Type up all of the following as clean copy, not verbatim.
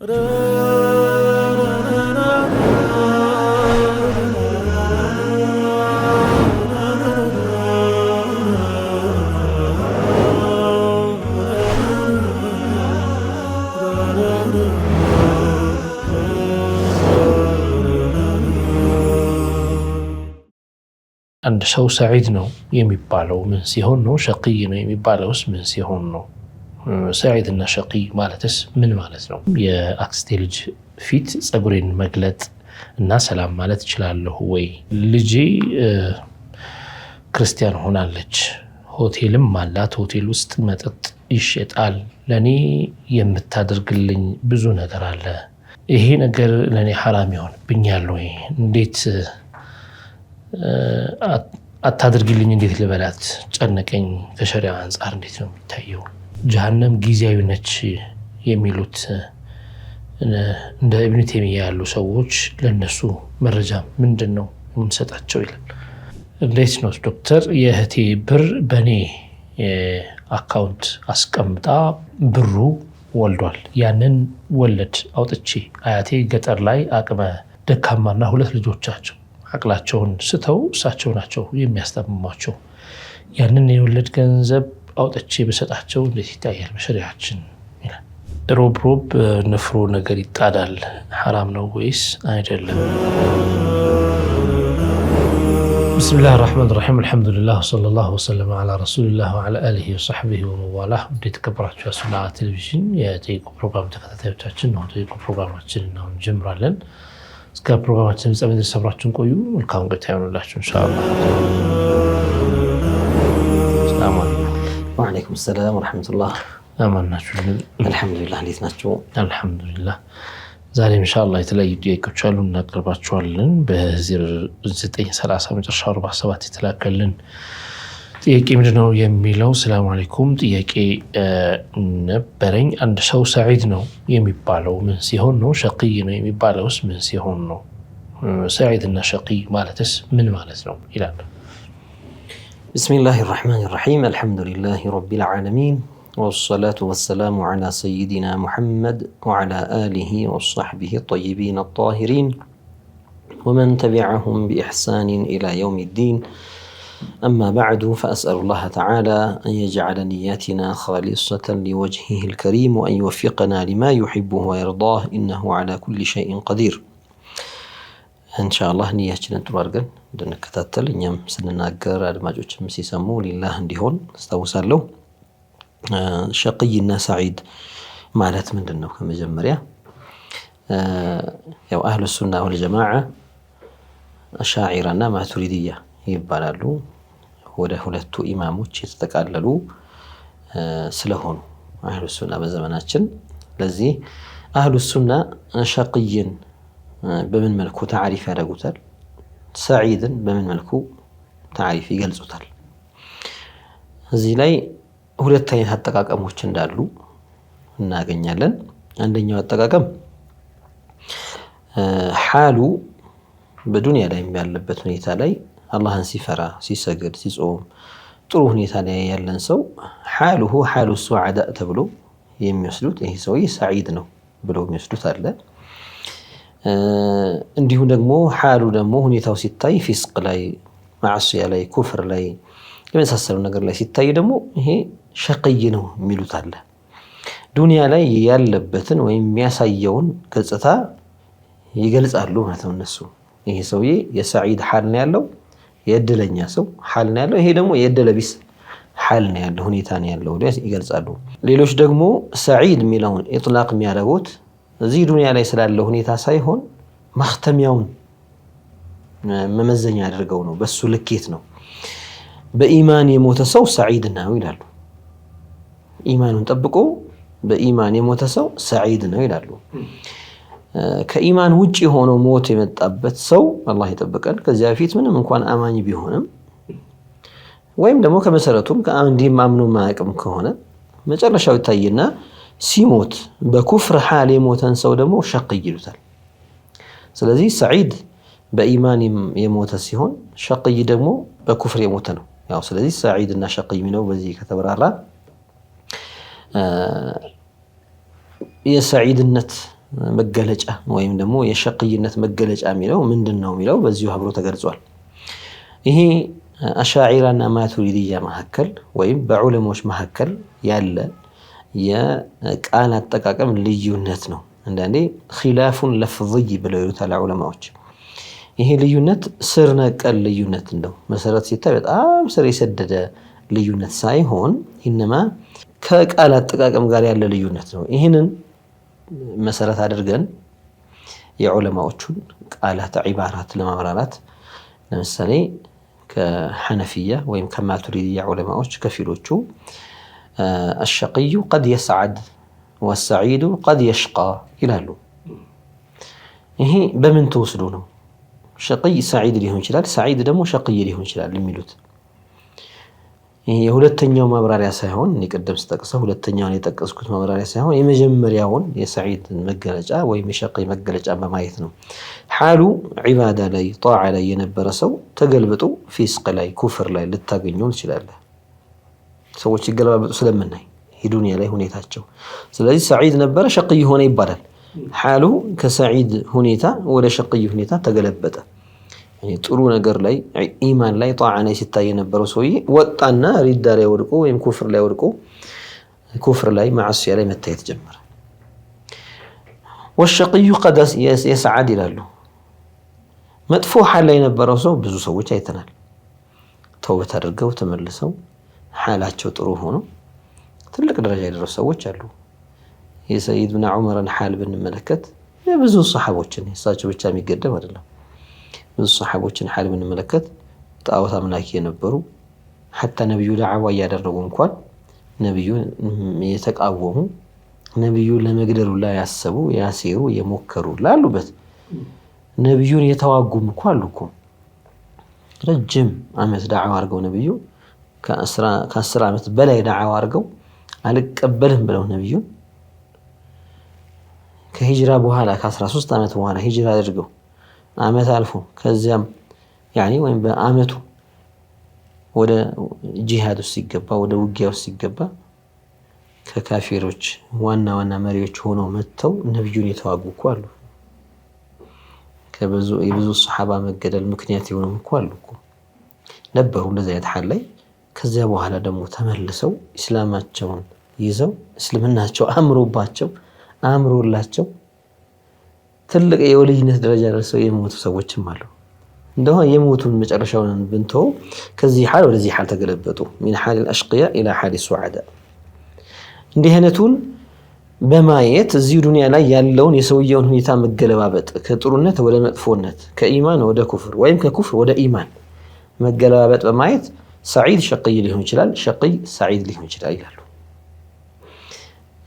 አንድ ሰው ሰዒድ ነው የሚባለው ምን ሲሆን ነው? ሸቂይ ነው የሚባለውስ ምን ሲሆን ነው? ሰዒድ እና ሸቂይ ማለትስ ምን ማለት ነው? የአክስቴ ልጅ ፊት ጸጉሬን መግለጥ እና ሰላም ማለት እችላለሁ ወይ? ልጄ ክርስቲያን ሆናለች፣ ሆቴልም አላት፣ ሆቴል ውስጥ መጠጥ ይሸጣል። ለኔ የምታደርግልኝ ብዙ ነገር አለ። ይሄ ነገር ለኔ ሐራም ይሆንብኛል ወይ? እንዴት አታድርግልኝ እንዴት ልበላት? ጨነቀኝ። ከሸሪዓ አንፃር እንዴት ነው የሚታየው? ጀሃነም ጊዜያዊ ነች የሚሉት እንደ ኢብኑ ተይሚያ ያሉ ሰዎች ለነሱ መረጃ ምንድነው የምንሰጣቸው ይላል። እንዴት ነው ዶክተር? የእህቴ ብር በኔ አካውንት አስቀምጣ ብሩ ወልዷል። ያንን ወለድ አውጥቼ አያቴ ገጠር ላይ አቅመ ደካማና ሁለት ልጆቻቸው አቅላቸውን ስተው እሳቸው ናቸው የሚያስተምሟቸው። ያንን የወለድ ገንዘብ አውጥቼ በሰጣቸው እንዴት ይታያል በሸሪዓችን ይላል። ሮብ ንፍሮ ነገር ይጣዳል፣ ሐራም ነው ወይስ አይደለም? ብስሚላህ ራህማን ራሒም አልሐምዱሊላህ ወሰለላሁ ወሰለም ዐላ ረሱሊላህ ወዐላ አሊሂ ወሰሕቢሂ ወመንዋላህ። የተከበራችሁ የሱና ቴሌቪዥን የጠይቁ ፕሮግራም ተከታታዮቻችን ነው። ጠይቁ ፕሮግራማችንን አሁን እንጀምራለን። እስከ ፕሮግራማችን ፍጻሜ ድረስ አብራችሁን ቆዩ። መልካም ቆይታ ይሁንላችሁ ኢንሻአላህ። ሰላም አለይኩም። ወአለይኩም ሰላም ወራህመቱላህ። አማን ናችሁ? አልሐምዱሊላህ። እንዴት ናችሁ? አልሐምዱሊላህ። ዛሬ ኢንሻአላህ የተለያዩ ጥያቄዎች አሉ እናቀርባቸዋለን። በ0930 መጨረሻ 47 የተላከልን ጥያቄ ምንድነው የሚለው? ሰላም አለይኩም፣ ጥያቄ ነበረኝ። አንድ ሰው ሰዒድ ነው የሚባለው ምን ሲሆን ነው? ሸቂይ ነው የሚባለውስ ምን ሲሆን ነው? ሰዒድ እና ሸቂይ ማለትስ ምን ማለት ነው ይላል። ቢስሚላሂ ራህማኒ ራሒም አልሐምዱሊላሂ ረቢል ዓለሚን ወሰላቱ ወሰላሙ ዐላ ሰይዲና ሙሐመድ ወዐላ አሊሂ ወሰሕቢሂ ጠይቢን ጣሂሪን ወመን ተቢዐሁም ቢኢሕሳኒን ኢላ የውሚ ዲን أما بعد فأسأل الله تعالى أن يجعل نياتنا خالصة لوجهه الكريم وأن يوفقنا لما يحبه ويرضاه إنه على كل شيء قدير. إن شاء الله نياتنا تبارك دون كتاتل نيام سنناقر الماجوج مسيسمو لله انديهون استوسالو. شقينا سعيد مالت من دنو كما جمريا يو أهل السنة والجماعة أشاعرنا ما تريدية ይባላሉ። ወደ ሁለቱ ኢማሞች የተጠቃለሉ ስለሆኑ አህሉ ሱና በዘመናችን። ለዚህ አህሉ ሱና ሸቂይን በምን መልኩ ታሪፍ ያደርጉታል? ሰዒድን በምን መልኩ ታሪፍ ይገልጹታል? እዚህ ላይ ሁለት አይነት አጠቃቀሞች እንዳሉ እናገኛለን። አንደኛው አጠቃቀም ሐሉ በዱንያ ላይ ያለበት ሁኔታ ላይ አላህን ሲፈራ ሲሰግድ ሲጾም ጥሩ ሁኔታ ላይ ያለን ሰው ሐሉሁ ሐሉ ሱዓዳ ተብሎ የሚወስዱት ይሄ ሰውዬ ሰዒድ ነው ብለው የሚወስዱት አለ። እንዲሁ ደግሞ ሐሉ ደግሞ ሁኔታው ሲታይ ፊስቅ ላይ ማዕሲያ ላይ ኩፍር ላይ የመሳሰሉ ነገር ላይ ሲታይ ደግሞ ይሄ ሸቂይ ነው የሚሉት አለ። ዱንያ ላይ ያለበትን ወይም የሚያሳየውን ገጽታ ይገልጻሉ ማለት ነው እነሱ። ይሄ ሰውዬ የሰዒድ ሐል ነው ያለው፣ የእድለኛ ሰው ሐል ነው ያለው። ይሄ ደግሞ የእድለቢስ ሐል ነው ያለው፣ ሁኔታ ነው ያለው ይገልጻሉ። ሌሎች ደግሞ ሰዒድ የሚለውን ኢጥላቅ የሚያደርጉት እዚህ ዱንያ ላይ ስላለው ሁኔታ ሳይሆን ማክተሚያውን መመዘኛ አድርገው ነው፣ በሱ ልኬት ነው። በኢማን የሞተ ሰው ሰዒድ ነው ይላሉ። ኢማኑን ጠብቆ በኢማን የሞተ ሰው ሰዒድ ነው ይላሉ። ከኢማን ውጪ ሆኖ ሞት የመጣበት ሰው አላህ ይጠብቀን፣ ከዚያ በፊት ምንም እንኳን አማኝ ቢሆንም ወይም ደግሞ ከመሰረቱም ከአንዲም አምኖ ማያውቅም ከሆነ መጨረሻው ይታይና ሲሞት በኩፍር ሐል የሞተን ሰው ደግሞ ሸቂይ ይሉታል። ስለዚህ ሰዒድ በኢማን የሞተ ሲሆን ሸቂይ ደግሞ በኩፍር የሞተ ነው። ያው ስለዚህ ሰዒድ እና ሸቂይ ነው በዚህ ከተበራራ የሰዒድነት መገለጫ ወይም ደግሞ የሸቅይነት መገለጫ የሚለው ምንድነው የሚለው በዚሁ አብሮ ተገልጿል። ይሄ አሻዒራና ማቱሪዲያ መካከል ወይም በዑለሞች መካከል ያለ የቃል አጠቃቀም ልዩነት ነው። አንዳንዴ ኺላፉን ለፍዝይ ብለው ይሉታል ዑለማዎች። ይሄ ልዩነት ስር ነቀል ልዩነት ነው። መሰረት ሲታይ በጣም ስር የሰደደ ልዩነት ሳይሆን ኢነማ ከቃል አጠቃቀም ጋር ያለ ልዩነት ነው። ይህንን መሰረት አድርገን የዑለማዎቹን ቃላት ዒባራት ለማብራራት ለምሳሌ ከሐነፊያ ወይም ከማቱሪዲያ ዑለማዎች ከፊሎቹ አሸቅዩ ቀድ የስዓድ ወሰዒዱ ቀድ የሽቃ ይላሉ። ይሄ በምን ተወስዶ ነው? ሸቅይ ሰዒድ ሊሆን ይችላል፣ ሰዒድ ደግሞ ሸቅይ ሊሆን ይችላል የሚሉት ይሄ የሁለተኛው ማብራሪያ ሳይሆን ቅድም ስጠቅሰው ሁለተኛውን የጠቀስኩት ማብራሪያ ሳይሆን የመጀመሪያውን የሰዒድ መገለጫ ወይም የሸቅይ መገለጫ በማየት ነው። ሓሉ ዒባዳ ላይ ጣዓ ላይ የነበረ ሰው ተገልብጦ ፊስቅ ላይ ኩፍር ላይ ልታገኘው ትችላለህ። ሰዎች ይገለባበጡ ስለምናይ ዱንያ ላይ ሁኔታቸው። ስለዚህ ሰዒድ ነበረ ሸቅይ ሆነ ይባላል። ሓሉ ከሰዒድ ሁኔታ ወደ ሸቅይ ሁኔታ ተገለበጠ። ጥሩ ነገር ላይ ኢማን ላይ ጣዓ ላይ ሲታይ የነበረው ሰውዬ ወጣና ሪዳ ላይ ወድቆ ወይም ኩፍር ላይ ወድቆ ኩፍር ላይ ማዕሲያ ላይ መታየት ጀመረ። ወሸቅዩ ቀድ የስዓድ ይላሉ። መጥፎ ሓል ላይ የነበረው ሰው ብዙ ሰዎች አይተናል። ተውበት አድርገው ተመልሰው ሓላቸው ጥሩ ሆኖ ትልቅ ደረጃ የደረሱ ሰዎች አሉ። የሰይድ ብን ዑመርን ሓል ብንመለከት የብዙ ሰሓቦችን እሳቸው ብቻ የሚገደብ አይደለም። ብዙ ሰሓቦችን ሓል ብንመለከት ጣዖት አምላኪ የነበሩ ሐታ ነቢዩ ዳዕዋ እያደረጉ እንኳን ነቢዩን የተቃወሙ ነቢዩን ለመግደሉ ላይ ያሰቡ ያሴሩ የሞከሩ ላሉበት ነቢዩን የተዋጉም እኮ አሉ እኮ። ረጅም ዓመት ዳዕዋ አድርገው ነቢዩ ከ10 ዓመት በላይ ዳዕዋ አድርገው አልቀበልም ብለው ነቢዩን ከሂጅራ በኋላ ከ13 ዓመት በኋላ ሂጅራ አድርገው ዓመት አልፎ ከዚያም ወይም በዓመቱ ወደ ጂሃድ ውስጥ ሲገባ ወደ ውጊያ ውስጥ ሲገባ ከካፊሮች ዋና ዋና መሪዎች ሆነው መጥተው ነቢዩን የተዋጉ እኮ አሉ። የብዙ ሰሓባ መገደል ምክንያት የሆኑም እኮ አሉ እኮ ነበሩ እንደዚህ አይነት ሓል ላይ። ከዚያ በኋላ ደግሞ ተመልሰው ኢስላማቸውን ይዘው እስልምናቸው አምሮባቸው አምሮላቸው ትልቅ የወልይነት ደረጃ ደርሰው የሞቱ ሰዎችም አሉ። እንደው የሞቱን መጨረሻውን ብንተው ከዚህ ሓል ወደዚህ ሓል ተገለበጡ። ሚን ሓል አልአሽቅያ ኢላ ሓል ሱዓዳ። እንዲህ አይነቱን በማየት እዚህ ዱንያ ላይ ያለውን የሰውየውን ሁኔታ መገለባበጥ ከጥሩነት ወደ መጥፎነት ከኢማን ወደ ኩፍር ወይም ከኩፍር ወደ ኢማን መገለባበጥ በማየት ሰዒድ ሸቅይ ሊሆን ይችላል፣ ሸቅይ ሰዒድ ሊሆን ይችላል ይላሉ።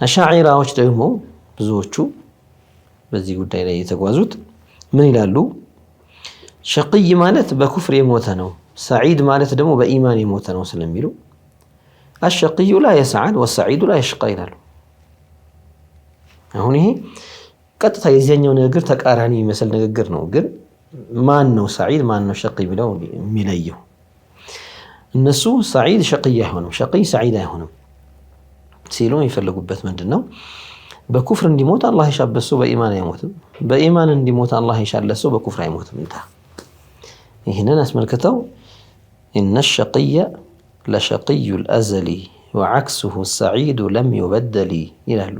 አሻዒራዎች ደግሞ ብዙዎቹ በዚህ ጉዳይ ላይ የተጓዙት ምን ይላሉ? ሸቅይ ማለት በኩፍር የሞተ ነው፣ ሰዒድ ማለት ደግሞ በኢማን የሞተ ነው ስለሚሉ አሸቅዩ ላ የስዓድ ወሰዒዱ ላ የሽቃ ይላሉ። አሁን ይሄ ቀጥታ የዚያኛው ንግግር ተቃራኒ የሚመስል ንግግር ነው። ግን ማን ነው ሰዒድ ማን ነው ሸቅይ ብለው የሚለየው? እነሱ ሰዒድ ሸቅይ አይሆንም፣ ሸቅይ ሰዒድ አይሆንም ሲሉ የሚፈልጉበት ምንድን ነው? በኩፍር እንዲሞት አላህ የሻበት ሰው በኢማን አይሞትም፣ በኢማን እንዲሞት አላህ የሻለት ሰው በኩፍር አይሞትም። ይህንን አስመልክተው ኢነ ሸቅየ ለሸቅዩ ልአዘሊ ወዓክሱሁ ሰዒዱ ለም ዩበደሊ ይላሉ።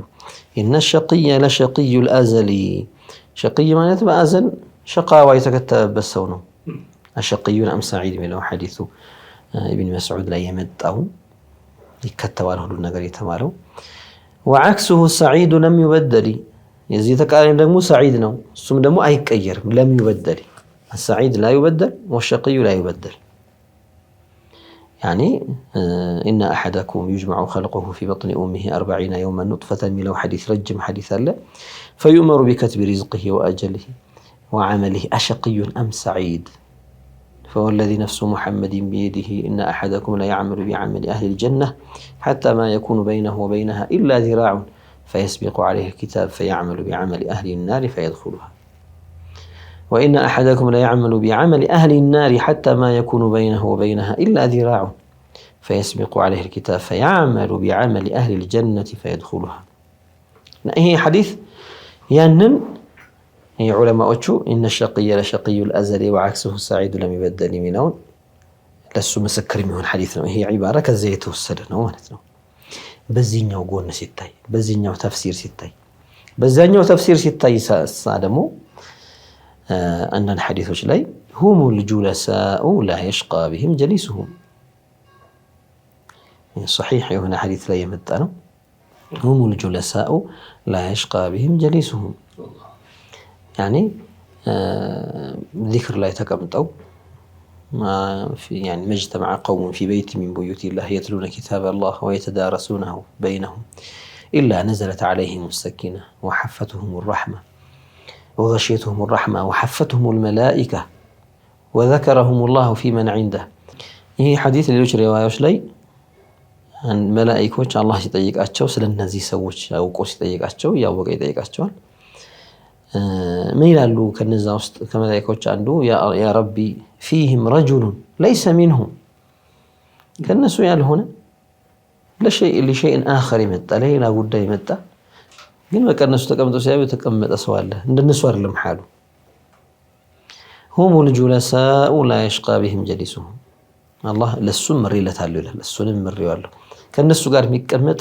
ኢነ ሸቅየ ለሸቅዩ ልአዘሊ፣ ሸቅይ ማለት በአዘል ሸቃዋ የተከተበበት ሰው ነው። አሸቅዩን አም ሰዒድ የሚለው ሐዲሱ ኢብን መስዑድ ላይ የመጣው ይከተባል ሁሉ ነገር የተባለው። ወዓክሱሁ ሰዒዱ ለም ዩበደሊ፣ የዚህ ተቃራኒ ደግሞ ሰዒድ ነው፣ እሱም ደግሞ አይቀየርም። ለም ዩበደሊ السعيد لا يبدل والشقي لا يبدل. يعني إن أحدكم يجمع خلقه في بطن أمه 40 يوما نطفة ملو حديث رجم حديث الله فيؤمر بكتب رزقه وأجله وعمله أشقي أم سعيد فوالذي نفس محمد بيده إن أحدكم لا يعمل بعمل أهل الجنة حتى ما يكون بينه وبينها إلا ذراع فيسبق عليه الكتاب فيعمل بعمل أهل النار فيدخلها وإن أحدكم لا يعمل بعمل أهل النار حتى ما يكون بينه وبينها إلا ذراع فيسبق عليه الكتاب فيعمل بعمل أهل الجنة فيدخلها. هي حديث ያንን የዑለማዎቹ ኢነ ሸቂየ ለሸቂዩ الأزل وعكسه السعيد لم يبدل የሚለውን ለሱ ምስክር የሚሆን ሐዲስ ነው። ይሄ ዒባራ ከዛ የተወሰደ ነው ማለት ነው። በዚህኛው ጎን ሲታይ በዚህኛው ተፍሲር ሲታይ በዛኛው ተፍሲር ሲታይ ደግሞ አንዳንድ ሐዲሶች ላይ هم الجلساء لا يشقى بهم جليسهم صحيح የሆነ ሐዲስ ላይ የመጣ ነው። هم الجلساء لا يشقى بهم جليسهم يعني ذكر لا يتقمطوا في يعني مجتمع قوم في بيت من بيوت الله يتلون كتاب الله ويتدارسونه بينهم إلا نزلت عليهم السكينة وحفتهم الرحمة وغشيتهم الرحمة وحفتهم الملائكة وذكرهم الله في من عنده. ይህ ሐዲስ ሌሎች ሪዋያዎች ላይ መላእክቶች አላህ ሲጠይቃቸው ስለነዚህ ሰዎች አውቆ ሲጠይቃቸው ያወቀ ይጠይቃቸዋል። ምን ይላሉ? ከነዛ ውስጥ ከመላእክቶች አንዱ ያ ረቢ ፊህም ረጁሉን ለይሰ ሚንሁም ከነሱ ያልሆነ ለሸይእን አኸር የመጣ ለሌላ ጉዳይ መጣ፣ ግን በቃ እነሱ ተቀምጠው ሲያዩ የተቀመጠ ሰው አለ፣ እንደነሱ አይደለም ሓሉ። ሁሙል ጁለሳኡ ላ የሽቃ ቢህም ጀሊሱሁም አላህ ለሱም ምሬለታለሁ ይላል። እሱንም ምሬዋለሁ ከነሱ ጋር የሚቀመጥ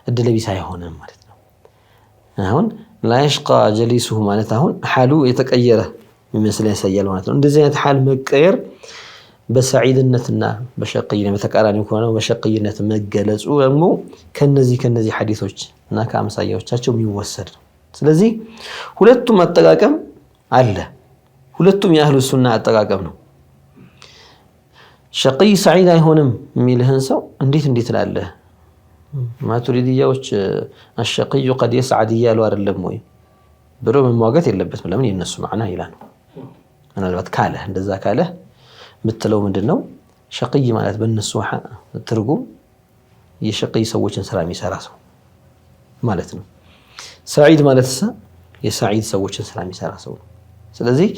እድለ ቢስ አይሆንም ማለት ነው። አሁን ላ የሽቃ ጀሊሱሁ ማለት አሁን ሓሉ የተቀየረ የሚመስል ያሳያል ማለት ነው። እንደዚህ አይነት ሓል መቀየር በሰዒድነትና በሸቅይነት በተቃራኒ ከሆነው በሸቅይነት መገለጹ ደግሞ ከነዚህ ሐዲሶች እና ከአምሳያዎቻቸው የሚወሰድ ነው። ስለዚህ ሁለቱም አጠቃቀም አለ። ሁለቱም የአህሉ ሱና አጠቃቀም ነው። ሸቅይ ሰዒድ አይሆንም የሚልህን ሰው እንዴት ላለህ ማቱሪዲያዎች አሸቅዩ ቀድ የስዓድ እያሉ አይደለም ወይ ብሎ መሟገት የለበትም። ለምን የነሱ ማዕና ይላል። ምናልባት ካለህ እንደዛ ካለህ ምትለው ምንድነው? ሸቅይ ማለት በእነሱ ትርጉም የሸቅይ ሰዎችን ስራ የሚሰራ ሰው ማለት ነው። ሰዒድ ማለት የሰዒድ ሰዎችን ስራ የሚሰራ ሰው ነው። ስለዚህ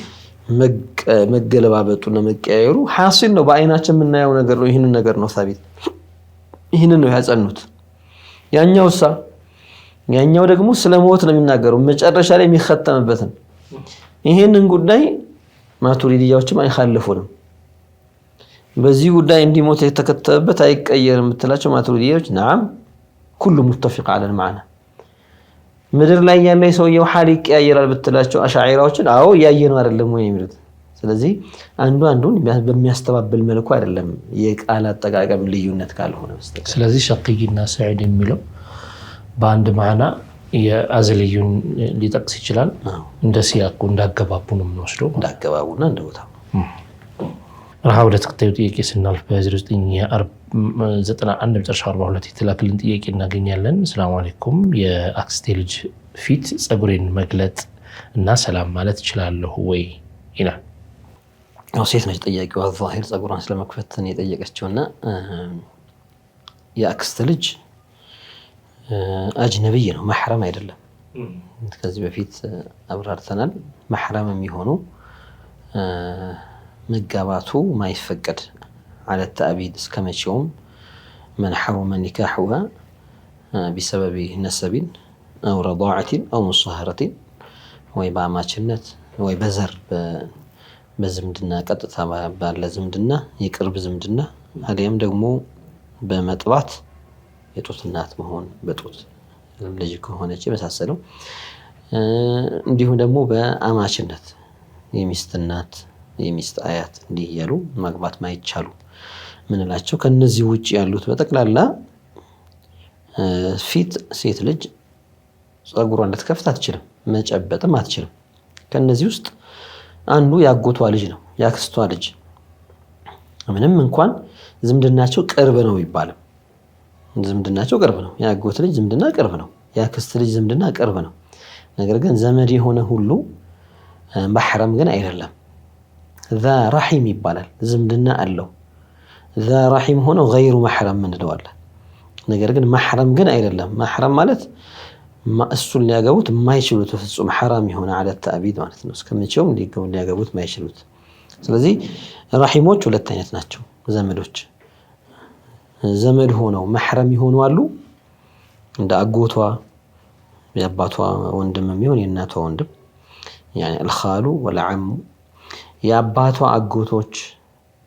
መገለባበጡና መቀያየሩ ሐሲል ነው። በአይናችን የምናየው ነገር ነው። ይህንን ነገር ነው ሳቢት፣ ይህንን ነው ያጸኑት። ያኛው ደግሞ ስለ ሞት ነው የሚናገረው መጨረሻ ላይ የሚختምበትን። ይህንን ጉዳይ ማቱሪዲያዎችም አይኻልፉንም። በዚህ ጉዳይ እንዲሞት የተከተበበት አይቀየርም የምትላቸው ማቱሪዲያዎች ናም ኩሉ ሙተፊቅ አለል ማዕና። ምድር ላይ ያለ ሰውየው ሐል ይቀያየራል ብትላቸው አሻዒራዎችን አዎ ያየነው አይደለም ወይ የሚሉት። ስለዚህ አንዱን በሚያስተባብል መልኩ አይደለም የቃል አጠቃቀም ልዩነት ካልሆነ በስተቀር። ስለዚህ ሸቅይና ሰዒድ የሚለው በአንድ ማዕና የአዝልዩን ሊጠቅስ ይችላል። እንደ ሲያቁ እንዳገባቡ ነው የምንወስደው፣ እንዳገባቡና እንደቦታው። ረሃብ ለተከታዩ ጥያቄ ስናልፍ በ0991 መጨረሻ 42 የተላከልን ጥያቄ እናገኛለን። ሰላም አለይኩም፣ የአክስቴ ልጅ ፊት ጸጉሬን መግለጥ እና ሰላም ማለት እችላለሁ ወይ ይላል። ሴት ነች ጠያቂዋ። ዛሂር ጸጉሯን ስለመክፈት ነው የጠየቀችውና የአክስት ልጅ አጅነብይ ነው፣ መሕረም አይደለም። ከዚህ በፊት አብራርተናል። መሕረም የሚሆኑ መጋባቱ ማይፈቀድ على التأبيد እስከመቼውም من حرم نكاحها بسبب نسب أو رضاعة أو مصهرة ወይ በአማችነት ወይ በዘር በዝምድና ቀጥታ ባለ ዝምድና የቅርብ ዝምድና አሊያም ደግሞ በመጥባት የጡት እናት መሆን በጡት ልጅ ከሆነች የመሳሰለው እንዲሁም ደግሞ በአማችነት የሚስት እናት የሚስት አያት እንዲህ ያሉ ማግባት ማይቻሉ ምንላቸው ከነዚህ ውጪ ያሉት በጠቅላላ ፊት ሴት ልጅ ጸጉሯን እንድትከፍት አትችልም፣ መጨበጥም አትችልም። ከነዚህ ውስጥ አንዱ ያጎቷ ልጅ ነው፣ ያክስቷ ልጅ። ምንም እንኳን ዝምድናቸው ቅርብ ነው ይባላል፣ ዝምድናቸው ቅርብ ነው። ያጎት ልጅ ዝምድና ቅርብ ነው፣ ያክስት ልጅ ዝምድና ቅርብ ነው። ነገር ግን ዘመድ የሆነ ሁሉ መሕረም ግን አይደለም። ዛ ረሒም ይባላል፣ ዝምድና አለው። ዛ ረሒም ሆኖ ገይሩ መሕረም እንለዋለን። ነገር ግን መሕረም ግን አይደለም። መሕረም ማለት እሱን ሊያገቡት የማይችሉት ፍጹም ሐራም የሆነ አለ ተአቢድ ማለት ነው። እስከመቼውም ሊያገቡት የማይችሉት። ስለዚህ ረሒሞች ሁለት አይነት ናቸው። ዘመዶች ዘመድ ሆነው መሕረም ይሆኑ አሉ፣ እንደ አጎቷ የአባቷ ወንድም የሚሆን የእናቷ ወንድም يعني الخال والعم የአባቷ አጎቶች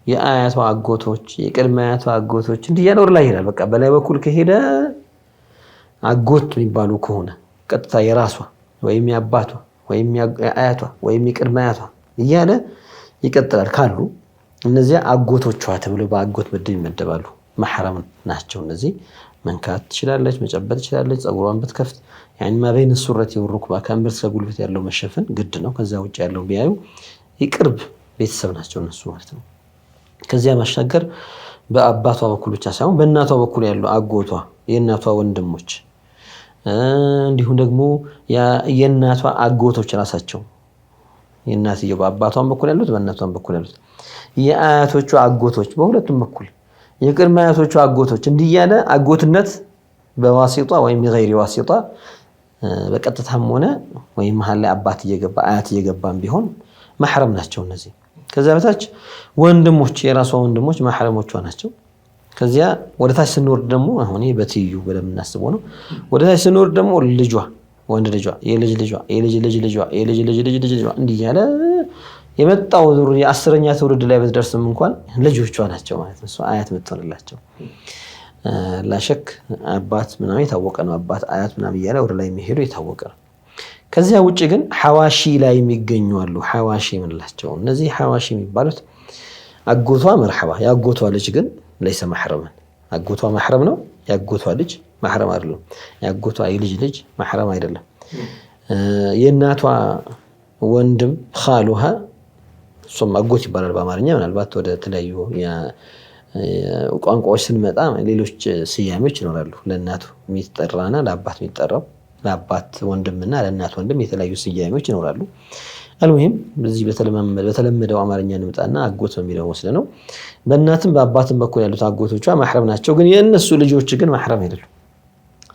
የአያቷ አጎቶች የቅድመ አያቷ አጎቶች እንዲህ ያለው ላይ ይላል። በቃ በላይ በኩል ከሄደ አጎት የሚባሉ ከሆነ ቀጥታ የራሷ ወይም የአባቷ ወይም የአያቷ ወይም የቅድመ አያቷ እያለ ይቀጥላል ካሉ እነዚያ አጎቶቿ ተብለው በአጎት ምድብ ይመደባሉ። محرم ናቸው። እነዚህ መንካት ትችላለች፣ መጨበጥ ትችላለች፣ ጸጉሯን ብትከፍት يعني ما بين السرة والركبة ከእምብርት ከጉልበት ያለው መሸፈን ግድ ነው። ከዛ ውጭ ያለው ቢያዩ ይቅርብ ቤተሰብ ናቸው እነሱ ማለት ነው። ከዚያ ማሻገር በአባቷ በኩል ብቻ ሳይሆን በእናቷ በኩል ያለው አጎቷ የእናቷ ወንድሞች እንዲሁም ደግሞ የእናቷ አጎቶች ራሳቸው የእናትየው በአባቷም በኩል ያሉት በእናቷም በኩል ያሉት የአያቶቹ አጎቶች በሁለቱም በኩል የቅድመ አያቶቹ አጎቶች እንዲህ ያለ አጎትነት በዋሲጣ ወይም የغير ዋሲጣ በቀጥታም ሆነ ወይም መሃል ላይ አባት እየገባ አያት እየገባም ቢሆን محرم ናቸው እነዚህ። ከዛ በታች ወንድሞች የራሷ ወንድሞች محرمዎቿ ናቸው። ከዚያ ወደ ታች ስንወርድ ደግሞ አሁን በትዩ ብለን እናስበው ነው። ወደ ታች ስንወርድ ደግሞ ልጇ ወንድ ልጇ የልጅ ልጇ የልጅ ልጅ ልጇ የልጅ ልጅ ልጅ ልጇ እንዲህ ያለ የመጣው ዙር የአስረኛ ትውልድ ላይ በተደርስም እንኳን ልጆቿ ናቸው ማለት ነው። አያት ምትሆንላቸው ላሸክ አባት ምናምን የታወቀ ነው። አባት አያት ምናምን እያለ ወደ ላይ የሚሄዱ የታወቀ ነው። ከዚያ ውጪ ግን ሐዋሺ ላይ የሚገኙ አሉ። ሐዋሺ ምንላቸው እነዚህ ሐዋሺ የሚባሉት አጎቷ መርሐባ ያጎቷ ልጅ ግን ليس محرما አጎቷ محرم ነው። ያጎቷ ልጅ محرم አይደለም። ያጎቷ የልጅ ልጅ محرم አይደለም። የእናቷ ወንድም خالها ثم አጎት ይባላል በአማርኛ። ምናልባት ወደ ተለያዩ ቋንቋዎች ስንመጣ ሌሎች ስያሜዎች ይኖራሉ። ለእናቱ የሚጠራና ለአባት የሚጠራው ለአባት ወንድምና ለእናት ወንድም የተለያዩ ስያሜዎች ይኖራሉ። አልሙሂም በዚህ በተለመደው አማርኛ እንምጣና አጎት በሚለው ወስደን ነው። በእናትም በአባትም በኩል ያሉት አጎቶቿ محرم ናቸው። ግን የእነሱ ልጆች ግን محرم አይደሉም።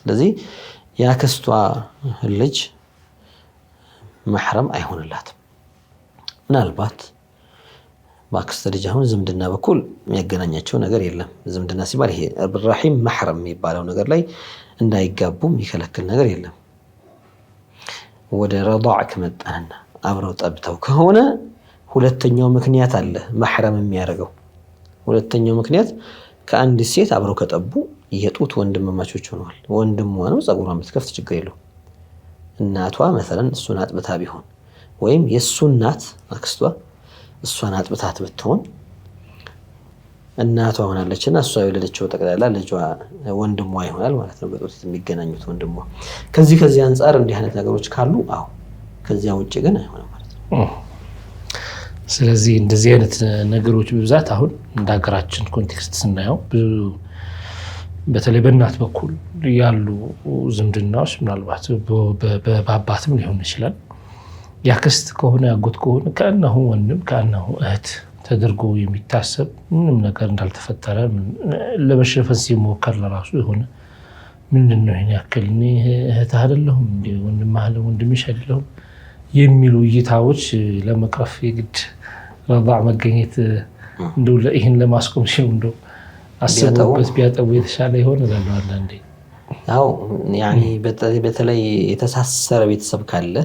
ስለዚህ ያክስቷ ልጅ محرم አይሆንላትም። ምናልባት በአክስት ልጅ አሁን ዝምድና በኩል የሚያገናኛቸው ነገር የለም። ዝምድና ሲባል ይሄ ረሒም محرم የሚባለው ነገር ላይ እንዳይጋቡ የሚከለክል ነገር የለም። ወደ ረዳዕ ከመጣና አብረው ጠብተው ከሆነ ሁለተኛው ምክንያት አለ محرم የሚያደርገው። ሁለተኛው ምክንያት ከአንድ ሴት አብረው ከጠቡ የጡት ወንድማማቾች ሆነዋል። ወንድሟ ነው ጸጉሯን ብትከፍት ችግር የለው። እናቷ مثلا እሱን አጥብታ ቢሆን ወይም የሱ እናት አክስቷ እሷን አጥብታት ብትሆን እናቷ ሆናለችና እሷ የወለደችው ጠቅላላ ልጇ ወንድሟ ይሆናል ማለት ነው። በጡት የሚገናኙት ወንድሟ። ከዚህ አንፃር እንዲህ አይነት ነገሮች ካሉ አዎ፣ ከዚያ ውጪ ግን አይሆንም ማለት ነው። ስለዚህ እንደዚህ አይነት ነገሮች በብዛት አሁን እንደ ሀገራችን ኮንቴክስት ስናየው ብዙ በተለይ በእናት በኩል ያሉ ዝምድናዎች ምናልባት በአባትም ሊሆን ይችላል ያክስት ከሆነ ያጎት ከሆነ ከእነሆ ወንድም ከእነሆ እህት ተደርጎ የሚታሰብ ምንም ነገር እንዳልተፈጠረ ለመሸፈን ሲሞከር ለራሱ የሆነ ምንድነው ይሄን ያክል እህት አይደለሁም እንዴ ወንድምሽ አይደለሁም የሚሉ እይታዎች ለመቅረፍ የግድ ረዳዕ መገኘት እንደው ይሄን ለማስቆም ሲሆን እንደው አስበውበት ቢያጠቡ የተሻለ ይሆን እላለሁ አንዳንዴ። ያው ያኒ በተለይ የተሳሰረ ቤተሰብ ካለ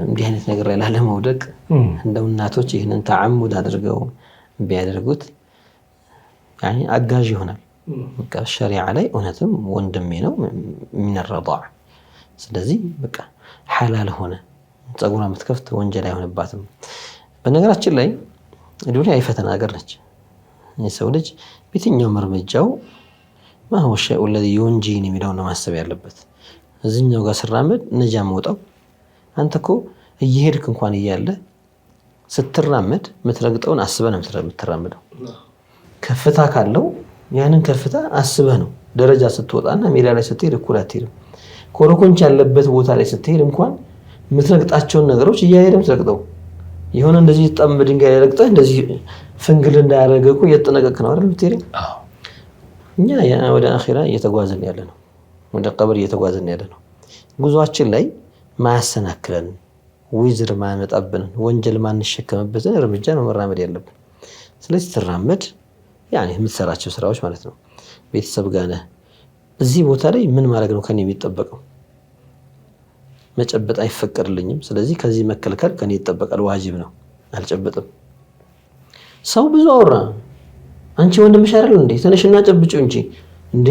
እንዲህ አይነት ነገር ላይ ላለመውደቅ እንደው እናቶች ይሄንን ተዓሙድ አድርገው ቢያደርጉት ያኒ አጋዥ ይሆናል። በቃ ሸሪዓ ላይ እውነትም ወንድሜ ነው ምን الرضاع ስለዚህ በቃ ሐላል ሆነ ጸጉሯን የምትከፍት ወንጀል አይሆንባትም። በነገራችን ላይ ዱንያ የፈተና ሀገር ነች። የሰው ልጅ በየትኛውም እርምጃው ما هو الشيء الذي ينجيني የሚለውን ነው ማሰብ ያለበት። እዚህኛው ጋር ስራመድ ነጃ መውጣው አንተ እኮ እየሄድክ እንኳን እያለ ስትራመድ የምትረግጠውን አስበህ ነው የምትራመደው። ከፍታ ካለው ያንን ከፍታ አስበህ ነው። ደረጃ ስትወጣና ሜዳ ላይ ስትሄድ እኩል አትሄድም። ኮረኮንች ያለበት ቦታ ላይ ስትሄድ እንኳን የምትረግጣቸውን ነገሮች እያሄድህ የምትረግጠው የሆነ እንደዚህ ጠም ድንጋይ ረግጠህ እንደዚህ ፍንግል እንዳያደርገው እየተጠነቀቅክ ነው አይደል የምትሄደው? እኛ ወደ አኺራ እየተጓዝን ያለ ነው። ወደ ቀብር እየተጓዝን ያለ ነው። ጉዟችን ላይ ማያሰናክለን ወይዝር ማመጣብን ወንጀል ማንሸከምበትን እርምጃ ነው መራመድ ያለብን። ስለዚህ ተራመድ ያኔ የምትሰራቸው ስራዎች ማለት ነው። ቤተሰብ ጋር ነህ። እዚህ ቦታ ላይ ምን ማድረግ ነው ከኔ የሚጠበቀው? መጨበጥ አይፈቀድልኝም ስለዚህ ከዚህ መከልከል ከኔ ይጠበቃል ዋጅብ ነው አልጨበጥም ሰው ብዙ አወራ አንቺ ወንድምሽ አይደል እንዴ ተነሽና ጨብጪው እንጂ እንዴ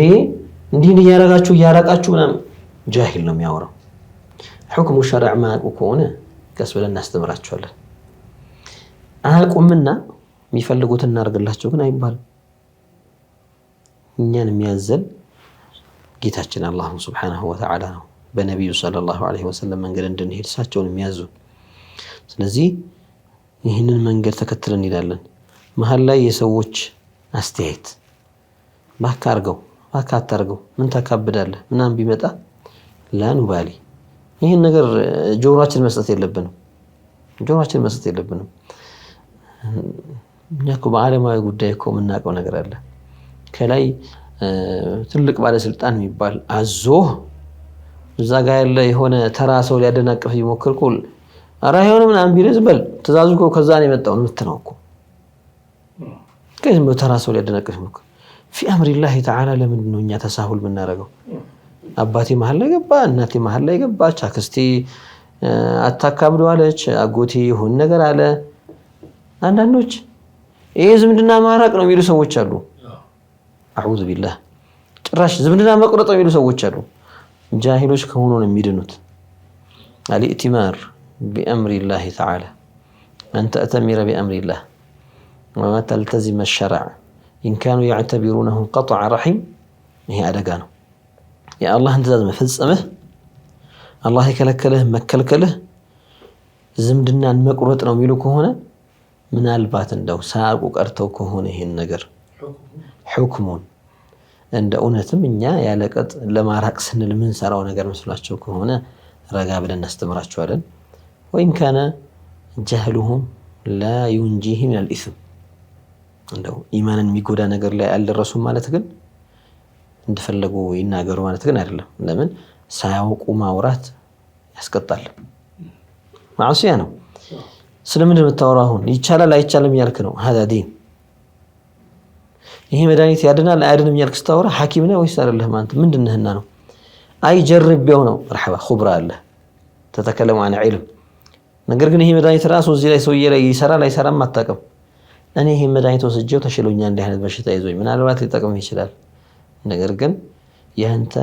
ያራቃችሁ ምናምን ጃሂል ነው የሚያወራው حكم الشرع ما كونه كسبنا እናስተምራቸዋለን አቁምና የሚፈልጉት እናርግላቸው ግን አይባል እኛን የሚያዘል ጌታችን አላህ Subhanahu Wa Ta'ala ነው በነብዩ ሰለላሁ ዐለይሂ ወሰለም መንገድ እንድንሄድ ሳቸውን የሚያዙ ስለዚህ ይህንን መንገድ ተከትለን እንሄዳለን መሃል ላይ የሰዎች አስተያየት ባካርገው ባካታርገው ምን ተካብዳለህ ምናም ቢመጣ ላኑባሊ ይሄን ነገር ጆሮአችን መስጠት የለብንም እኛኮ በዓለማዊ ጉዳይ እኮ ምናቀው ነገር አለ ከላይ ትልቅ ባለስልጣን የሚባል አዞ እዛ ጋር ያለ የሆነ ተራ ሰው ሊያደናቅፍ ይሞክርኩ አራየውን ምናምን ቢልዝ በል ተዛዙኮ ከዛ ነው የመጣው ነው ምትነውኮ ከዚህ ተራ ሰው ሊያደናቅፍ ይሞክር في امر الله تعالى ለምን ነው እኛ ተሳሁል ምናረገው አባቴ መሐል ላይ ገባ እናቴ መሐል ላይ ገባች አክስቴ አታካብዱ አለች አጎቴ ይሁን ነገር አለ አንዳንዶች ይሄ ዝምድና ማራቅ ነው የሚሉ ሰዎች አሉ አዑዙ ቢላህ ጭራሽ ዝምድና መቁረጥ ነው የሚሉ ሰዎች አሉ ጃሂሎች ከሆኑ ነው የሚድኑት الائتمار بأمر الله تعالى أن تأتمر بأمر الله وما تلتزم الشرع إن كانوا يعتبرونه قطع رحم هي أدقانه يا الله أنت لازم فزمه الله يكلكله مكلكله زمدنا المقرط ነው የሚሉ ከሆነ ምናልባት እንደው ሳቁ ቀርተው ከሆነ ይሄን ነገር ሁክሙን እንደ እውነትም እኛ ያለቀጥ ለማራቅ ስንል ምን ሰራው ነገር መስሏቸው ከሆነ ረጋ ብለን እናስተምራቸዋለን ወይን ካነ ጀህሉሁም لا ينجيهم من الإثم እንደው ኢማንን የሚጎዳ ነገር ላይ አልደረሱም ማለት ግን እንደፈለጉ ይናገሩ ማለት ግን አይደለም ለምን ሳያውቁ ማውራት ያስቀጣል ማዕሲያ ነው ስለምን መታወራው ይቻላል አይቻልም ያልክ ነው هذا دين ይሄ መድኃኒት ያድናል አይድንም ያልክ ስታወራ ሐኪም ነው ወይስ አይደለም አንተ ምንድነህና ነው አይ ጀርቤው ነው مرحبا خبራ አለ ተተከለሙ عن علم ነገር ግን ይሄ መድኃኒት ራሱ እዚህ ላይ ሰውዬ ላይ ይሰራል አይሰራም አታውቅም እኔ ይሄ መድኃኒት ወስጄው ተሽሎኛል እንደ አይነት በሽታ ይዞኝ ምናልባት ሊጠቅም ይችላል ነገር ግን ያንተ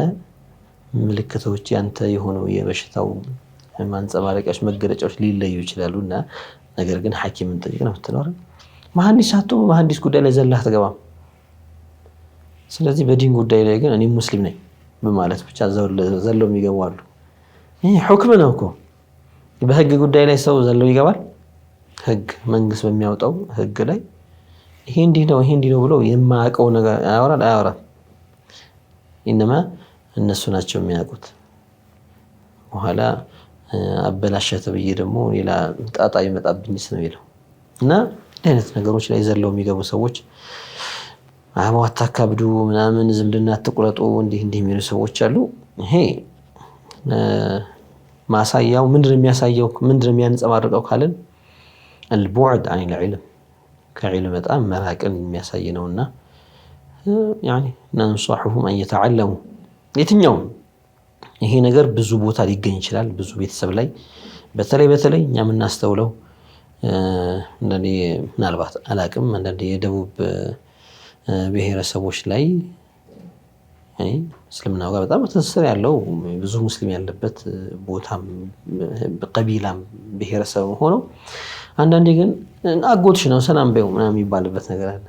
ምልክቶች ያንተ የሆነው የበሽታው ማንጸባረቂያዎች መገለጫዎች ሊለዩ ይችላሉና ነገር ግን ሐኪምን ጠይቅ ነው ተኖር መሐንዲሳቱ መሐንዲስ ጉዳይ ላይ ዘላህ ተገባም ስለዚህ በዲን ጉዳይ ላይ ግን እኔ ሙስሊም ነኝ በማለት ብቻ ዘለው የሚገባሉ ይሄ ሁክም ነው እኮ በህግ ጉዳይ ላይ ሰው ዘለው ይገባል ህግ መንግስት በሚያወጣው ህግ ላይ ይሄ እንዲህ ነው ብሎ የማያውቀው ነገር አያወራ إنما الناس ናቸው የሚያውቁት በኋላ አበላሸተ በየ ደግሞ ሌላ ጣጣ ይመጣብኝስ ነው ይለው እና ለነት ነገሮች ላይ ዘለው የሚገቡ ሰዎች አማው አታካብዱ ምናምን ዝምድና አትቁረጡ እንዲህ የሚሉ ሰዎች አሉ ይሄ ማሳያው ምንድነው የሚያሳየው ምንድነው የሚያንጸባርቀው ካለን البعد عن العلم كعلم በጣም መራቅን የሚያሳይ ነውና يعني ننصحهم أن يتعلموا የትኛው ይሄ ነገር ብዙ ቦታ ሊገኝ ይችላል ብዙ ቤተሰብ ላይ በተለይ እኛ ምናስተውለው እንደኔ ምናልባት አላቅም እንደኔ የደቡብ ብሔረሰቦች ላይ እስልምናው ጋር በጣም ተሰር ያለው ብዙ ሙስሊም ያለበት ቦታ በቀቢላም ብሔረሰብ ሆኖ አንዳንዴ ግን አጎትሽ ነው ሰላም በይው ምናምን ይባልበት ነገር አለ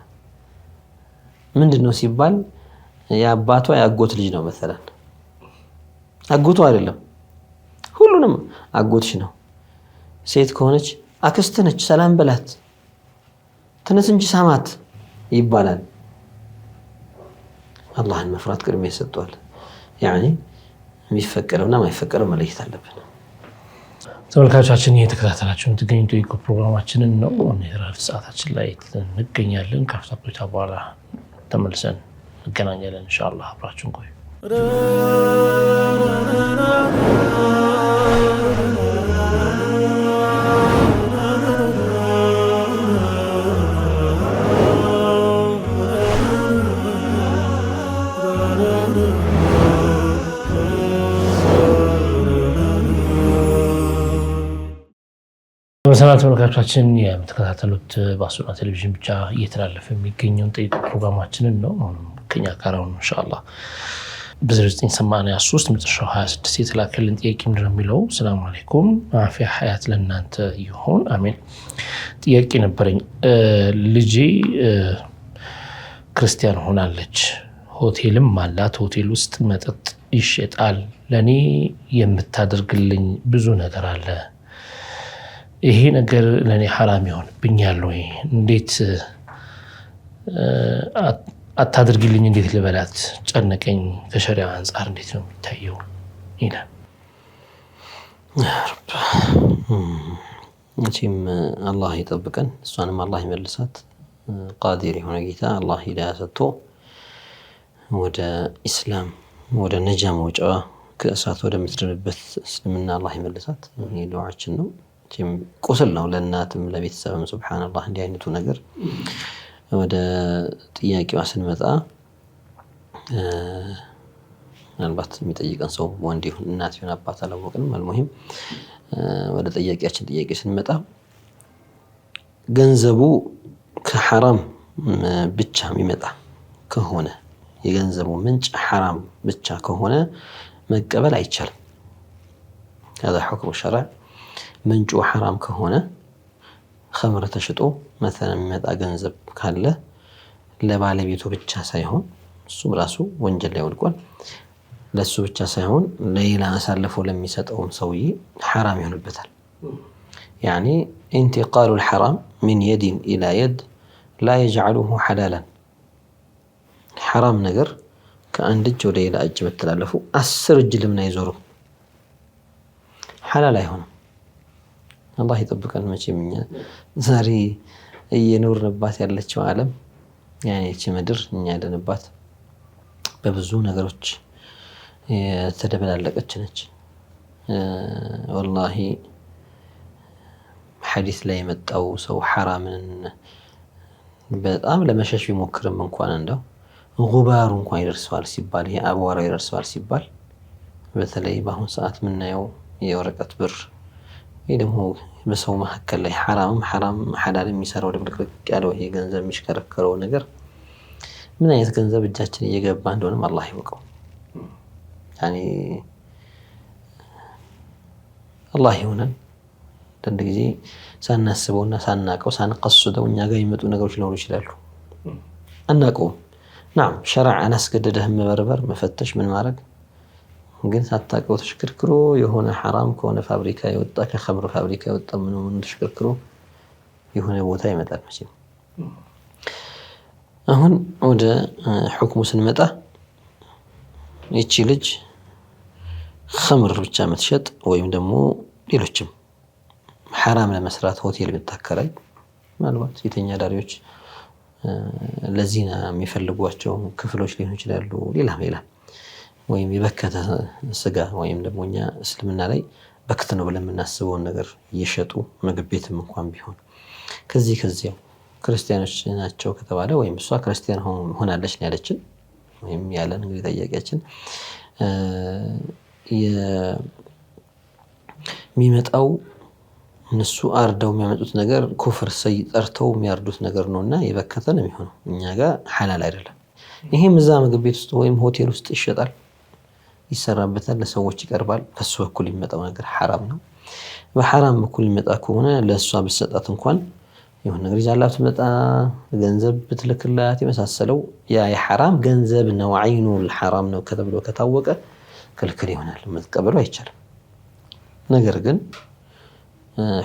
ምንድነው ሲባል ያባቷ ያጎት ልጅ ነው መሰለን አጎቱ አይደለም ሁሉንም አጎትሽ ነው ሴት ከሆነች አክስት ነች ሰላም በላት ተነስ እንጂ ሳማት ይባላል አላህን መፍራት ቅድሚያ ይሰጣል يعني የሚፈቀደውና የማይፈቀደው መለየት አለብን ተመልካቾቻችን እየተከታተላችሁ የምትገኙት የኢኮ ፕሮግራማችንን ነው እረፍት ሰዓታችን ላይ እንገኛለን ከአፍታ ቆይታ በኋላ ተመልሰን እንገናኛለን ኢንሻአላህ አብራችሁን ቆዩ ተመሰናት ተመልካቾቻችን የምትከታተሉት በአሱና ቴሌቪዥን ብቻ እየተላለፈ የሚገኘውን ጠይቁ ፕሮግራማችንን ነው። ከኛ ጋር ነው ኢንሻአላህ። በ983 መጨረሻው 26 የተላከልን ጥያቄ ምንድን ነው የሚለው? ሰላም አለይኩም አፊያ ሀያት ለእናንተ ይሁን አሜን። ጥያቄ ነበረኝ። ልጄ ክርስቲያን ሆናለች፣ ሆቴልም አላት። ሆቴል ውስጥ መጠጥ ይሸጣል። ለኔ የምታደርግልኝ ብዙ ነገር አለ። ይሄ ነገር ለኔ ሐራም ይሆንብኛል ወይ? እንዴት አታድርግልኝ እንዴት ልበላት? ጨነቀኝ። ከሸሪዓ አንፃር እንዴት ነው የሚታየው ይላል። መቼም አላህ ይጠብቀን፣ እሷንም አላህ ይመልሳት። ቃዲር የሆነ ጌታ አላህ ሂዳያ ሰጥቶ ወደ ኢስላም ወደ ነጃ መውጫ ከእሳት ወደምትድንበት እስልምና አላህ ይመልሳት። ይሄ ዱዓችን ነው። ቁስል ነው ለእናትም ለቤተሰብም። ሱብሃንአላህ እንዲህ አይነቱ ነገር። ወደ ጥያቄዋ ስንመጣ ምናልባት የሚጠይቀን ሰው ወንድ ይሁን እናት ይሁን አባት አላወቅንም። አልሙሂም ወደ ጥያቄያችን ጥያቄ ስንመጣ ገንዘቡ ከሐራም ብቻ የሚመጣ ከሆነ የገንዘቡ ምንጭ ሐራም ብቻ ከሆነ መቀበል አይቻልም። هذا حكم الشرع። ምንጩ ሐራም ከሆነ ኸምር ተሽጦ مثلا የሚመጣ ገንዘብ ካለ ለባለቤቱ ብቻ ሳይሆን እሱ ራሱ ወንጀል ላይ ወድቋል። ለሱ ብቻ ሳይሆን ለሌላ አሳልፎ ለሚሰጠውም ሰውዬ ሐራም ይሆንበታል። يعني انتقال الحرام من يد إلى يد لا يجعله حلالا። ሐራም ነገር ከአንድ እጅ ወደ ሌላ እጅ መተላለፉ 10 እጅ ለምን አይዞርም? ሐላል አይሆንም። አላህ ይጠብቀን። መቼም እኛ ዛሬ እየኖርንባት ያለችው ዓለም ያቺ ምድር እኛ ያለንባት በብዙ ነገሮች የተደበላለቀች ነች። ወላሂ ሐዲስ ላይ የመጣው ሰው ሐራምን በጣም ለመሸሽ ቢሞክርም እንኳን እንደው ጉባሩ እንኳን ይደርሰዋል ሲባል ይሄ አቧራው ይደርሰዋል ሲባል በተለይ በአሁን ሰዓት የምናየው የወረቀት ብር ወይ ደግሞ በሰው መካከል ላይ ሐራም ሐላል የሚሰራው ድብልቅልቅ ያለው ይሄ ገንዘብ የሚሽከረከረው ነገር ምን አይነት ገንዘብ እጃችን እየገባ እንደሆነም አላህ ይወቀው። ያኔ አላህ ይሁነን። አንድ ጊዜ ሳናስበውና ሳናቀው ሳንቀስደው እኛ ጋር የሚመጡ ነገሮች ሊኖሩ ይችላሉ። አናቀውም። ናም ሸርዕ አላስገደደህም መበርበር መፈተሽ ምን ማድረግ፣ ግን ሳታቀው ተሽከርክሮ የሆነ ሐራም ከሆነ ፋብሪካ የወጣ ከኸምር ፋብሪካ የወጣ ምን ተሽከርክሮ የሆነ ቦታ ይመጣል። መቼም አሁን ወደ ሁክሙ ስንመጣ ይቺ ልጅ ኸምር ብቻ የምትሸጥ ወይም ደግሞ ሌሎችም ሐራም ለመስራት ሆቴል የምታከራይ ምናልባት ሴተኛ ዳሪዎች ለዚና የሚፈልጓቸው ክፍሎች ሊሆኑ ይችላሉ። ሌላ ወይም የበከተ ስጋ ወይም ደግሞ እኛ እስልምና ላይ በክት ነው ብለን የምናስበውን ነገር እየሸጡ ምግብ ቤትም እንኳን ቢሆን ከዚያው ክርስቲያኖች ናቸው ከተባለ ወይም እሷ ክርስቲያን ሆናለች ነው ያለችን ወይም ያለን እንግዲህ ጠያቂያችን የሚመጣው እነሱ አርደው የሚያመጡት ነገር ኩፍር ጠርተው የሚያርዱት ነገር ነውና የበከተ ነው የሚሆነው። እኛ ጋር ሐላል አይደለም። ይሄም እዛ ምግብ ቤት ውስጥ ወይም ሆቴል ውስጥ ይሸጣል፣ ይሰራበታል፣ ለሰዎች ይቀርባል። ከሱ በኩል የሚመጣው ነገር ሐራም ነው። በሐራም በኩል የሚመጣ ከሆነ ለእሷ ብትሰጣት እንኳን የሆነ ነገር ይዛላት ብትመጣ ገንዘብ ብትልክላት የመሳሰለው ያ የሐራም ገንዘብ ነው፣ አይኑ الحرام ነው ከተብሎ ከታወቀ ክልክል ይሆናል፣ መቀበሉ አይቻልም። ነገር ግን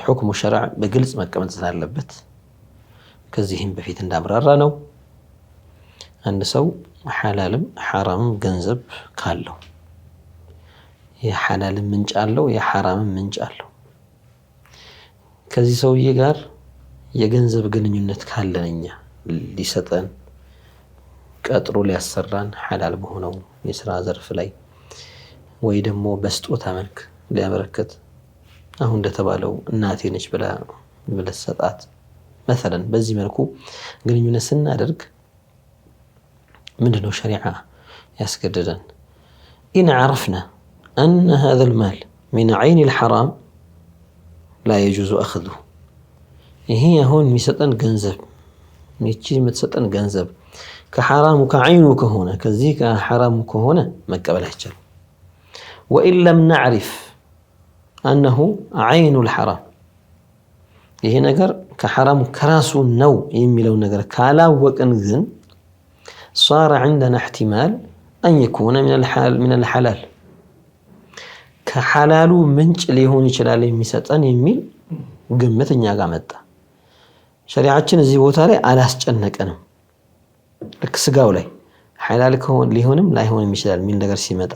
ሁክሙ ሸርዕ በግልጽ መቀመጥ ስላለበት ከዚህም በፊት እንዳብራራ ነው አንድ ሰው ሐላልም ሐራምም ገንዘብ ካለው የሐላልም ምንጭ አለው የሐራምም ምንጭ አለው። ከዚህ ሰውዬ ጋር የገንዘብ ግንኙነት ካለንኛ ሊሰጠን ቀጥሮ ሊያሰራን ሐላል በሆነው የሥራ ዘርፍ ላይ ወይ ደግሞ በስጦታ መልክ ሊያበረከት አሁን እንደተባለው እናቴ ነች ብለ ሰጣት مثلا በዚህ መልኩ ግንኙነት ስናደርግ ምንድነው ሸሪዓ ያስገደደን? إن عرفنا أن هذا المال من عين الحرام لا يجوز أخذه ይሄ አሁን የሚሰጠን ገንዘብ ይቺ የምትሰጠን ገንዘብ ከሐራሙ ከዐይኑ ከሆነ ከዚህ ከሐራሙ ከሆነ መቀበል አይቻልም። ወኢን ለም ነዕሪፍ አነሁ ዐይኑል ሐራም ይሄ ነገር ከሐራሙ ከራሱ ነው የሚለው ነገር ካላወቅን ግን ሷረ ዐንደና እሕቲማል አን የኩነ ሚነል ሐላል ከሐላሉ ምንጭ ሊሆን ይችላል የሚሰጠን የሚል ግምት እኛ ጋር መጣ። ሸሪዓችን እዚህ ቦታ ላይ አላስጨነቀንም። ልክ ስጋው ላይ ሐላል ከሆነ ሊሆንም ላይሆንም ይችላል የሚል ነገር ሲመጣ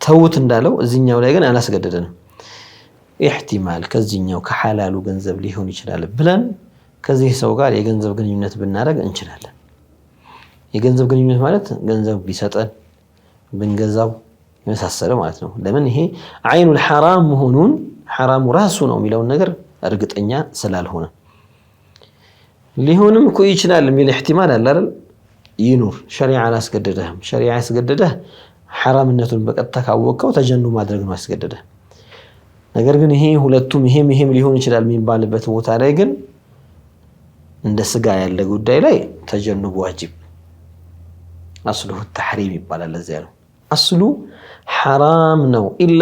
ተውት እንዳለው እዚህኛው ላይ ግን አላስገደደንም። ኢሕቲማል ከዚህኛው ከሐላሉ ገንዘብ ሊሆን ይችላል ብለን ከዚህ ሰው ጋር የገንዘብ ግንኙነት ብናደርግ እንችላለን። የገንዘብ ግንኙነት ማለት ገንዘብ ቢሰጠን ብንገዛው የመሳሰለ ማለት ነው። ለምን ይሄ ዐይኑል ሐራም መሆኑን ሐራሙ ራሱ ነው የሚለውን ነገር እርግጠኛ ስላልሆነ ሊሆንም እኮ ይችላል የሚል ኢሕቲማል አለ አይደል? ይኑር። ሸሪዓ አላስገደደህም። ሸሪዓ ያስገደደህ ሐራምነቱን በቀጥታ ካወቅከው ተጀኑ ማድረግ ነው ያስገደደህ። ነገር ግን ይሄ ሁለቱም ይሄም ሊሆን ይችላል የሚባልበት ቦታ ላይ ግን እንደ ስጋ ያለ ጉዳይ ላይ ተጀኑብ ዋጅብ አስሉሁ ተሕሪም ይባላል። ለዚያ ነው አስሉ ሐራም ነው ኢላ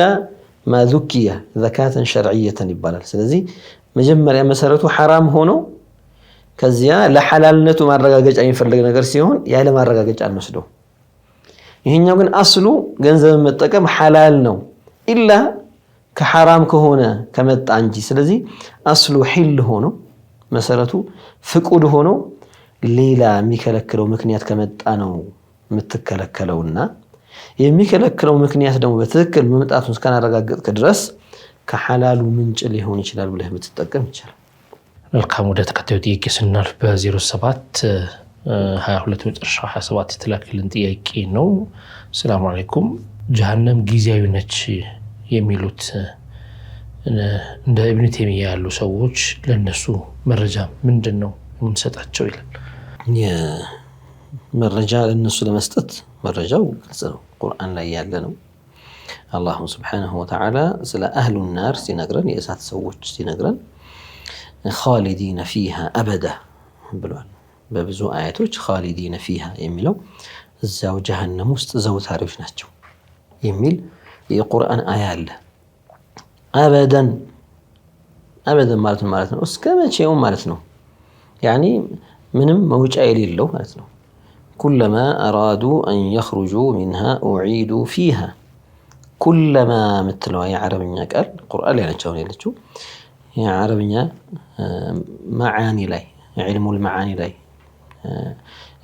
ማ ዙኪየ ዘካተን ሸርዕየተን ይባላል። ስለዚህ መጀመሪያ መሰረቱ ሐራም ሆኖ ከዚያ ለሐላልነቱ ማረጋገጫ የሚፈልግ ነገር ሲሆን ያለ ማረጋገጫ አንወስደው። ይሄኛው ግን አስሉ ገንዘብን መጠቀም ሐላል ነው ኢላ ከሐራም ከሆነ ከመጣ እንጂ። ስለዚህ አስሉ ሒል ሆኖ መሰረቱ ፍቁድ ሆኖ ሌላ የሚከለክለው ምክንያት ከመጣ ነው የምትከለከለውና የሚከለክለው ምክንያት ደግሞ በትክክል መምጣቱን እስካናረጋገጥክ ድረስ ከሐላሉ ምንጭ ሊሆን ይችላል ብለህ ብትጠቀም ይችላል። መልካም ወደ ተከታዩ ጥያቄ ስናልፍ በ07 22 መጨረሻ 27 የተላከልን ጥያቄ ነው። ሰላም አለይኩም ጀሃነም ጊዜያዊ ነች የሚሉት እንደ ኢብኑ ተይሚያ ያሉ ሰዎች ለነሱ መረጃ ምንድነው የምንሰጣቸው ይላል። የመረጃ ለነሱ ለመስጠት መረጃው ግልጽ ነው፣ ቁርአን ላይ ያለ ነው። አላሁ ሱብሓነሁ ወተዓላ ስለ አህሉ ናር ሲነግረን የእሳት ሰዎች ሲነግረን ኻሊዲነ ፊሃ አበዳ ብሏል። በብዙ አያቶች ኻሊዲነ ፊሃ የሚለው እዛው ጀሃነም ውስጥ ዘውታሪዎች ናቸው የሚል የቁርአን አያ አለ። አበደን ማለት ነው እስከ መቼው ማለት ነው። ያኒ ምንም መውጫ የሌለው ማለት ነው። ኩለማ አራዱ አን የኽሩጁ ሚንሃ ኡዒዱ ፊሃ ኩለማ ምትለዋ የዓረብኛ ቃል ቁርአን ላይ ነች ያለችው። የዓረብኛ መዓኒ ላይ ዒልሙል መዓኒ ላይ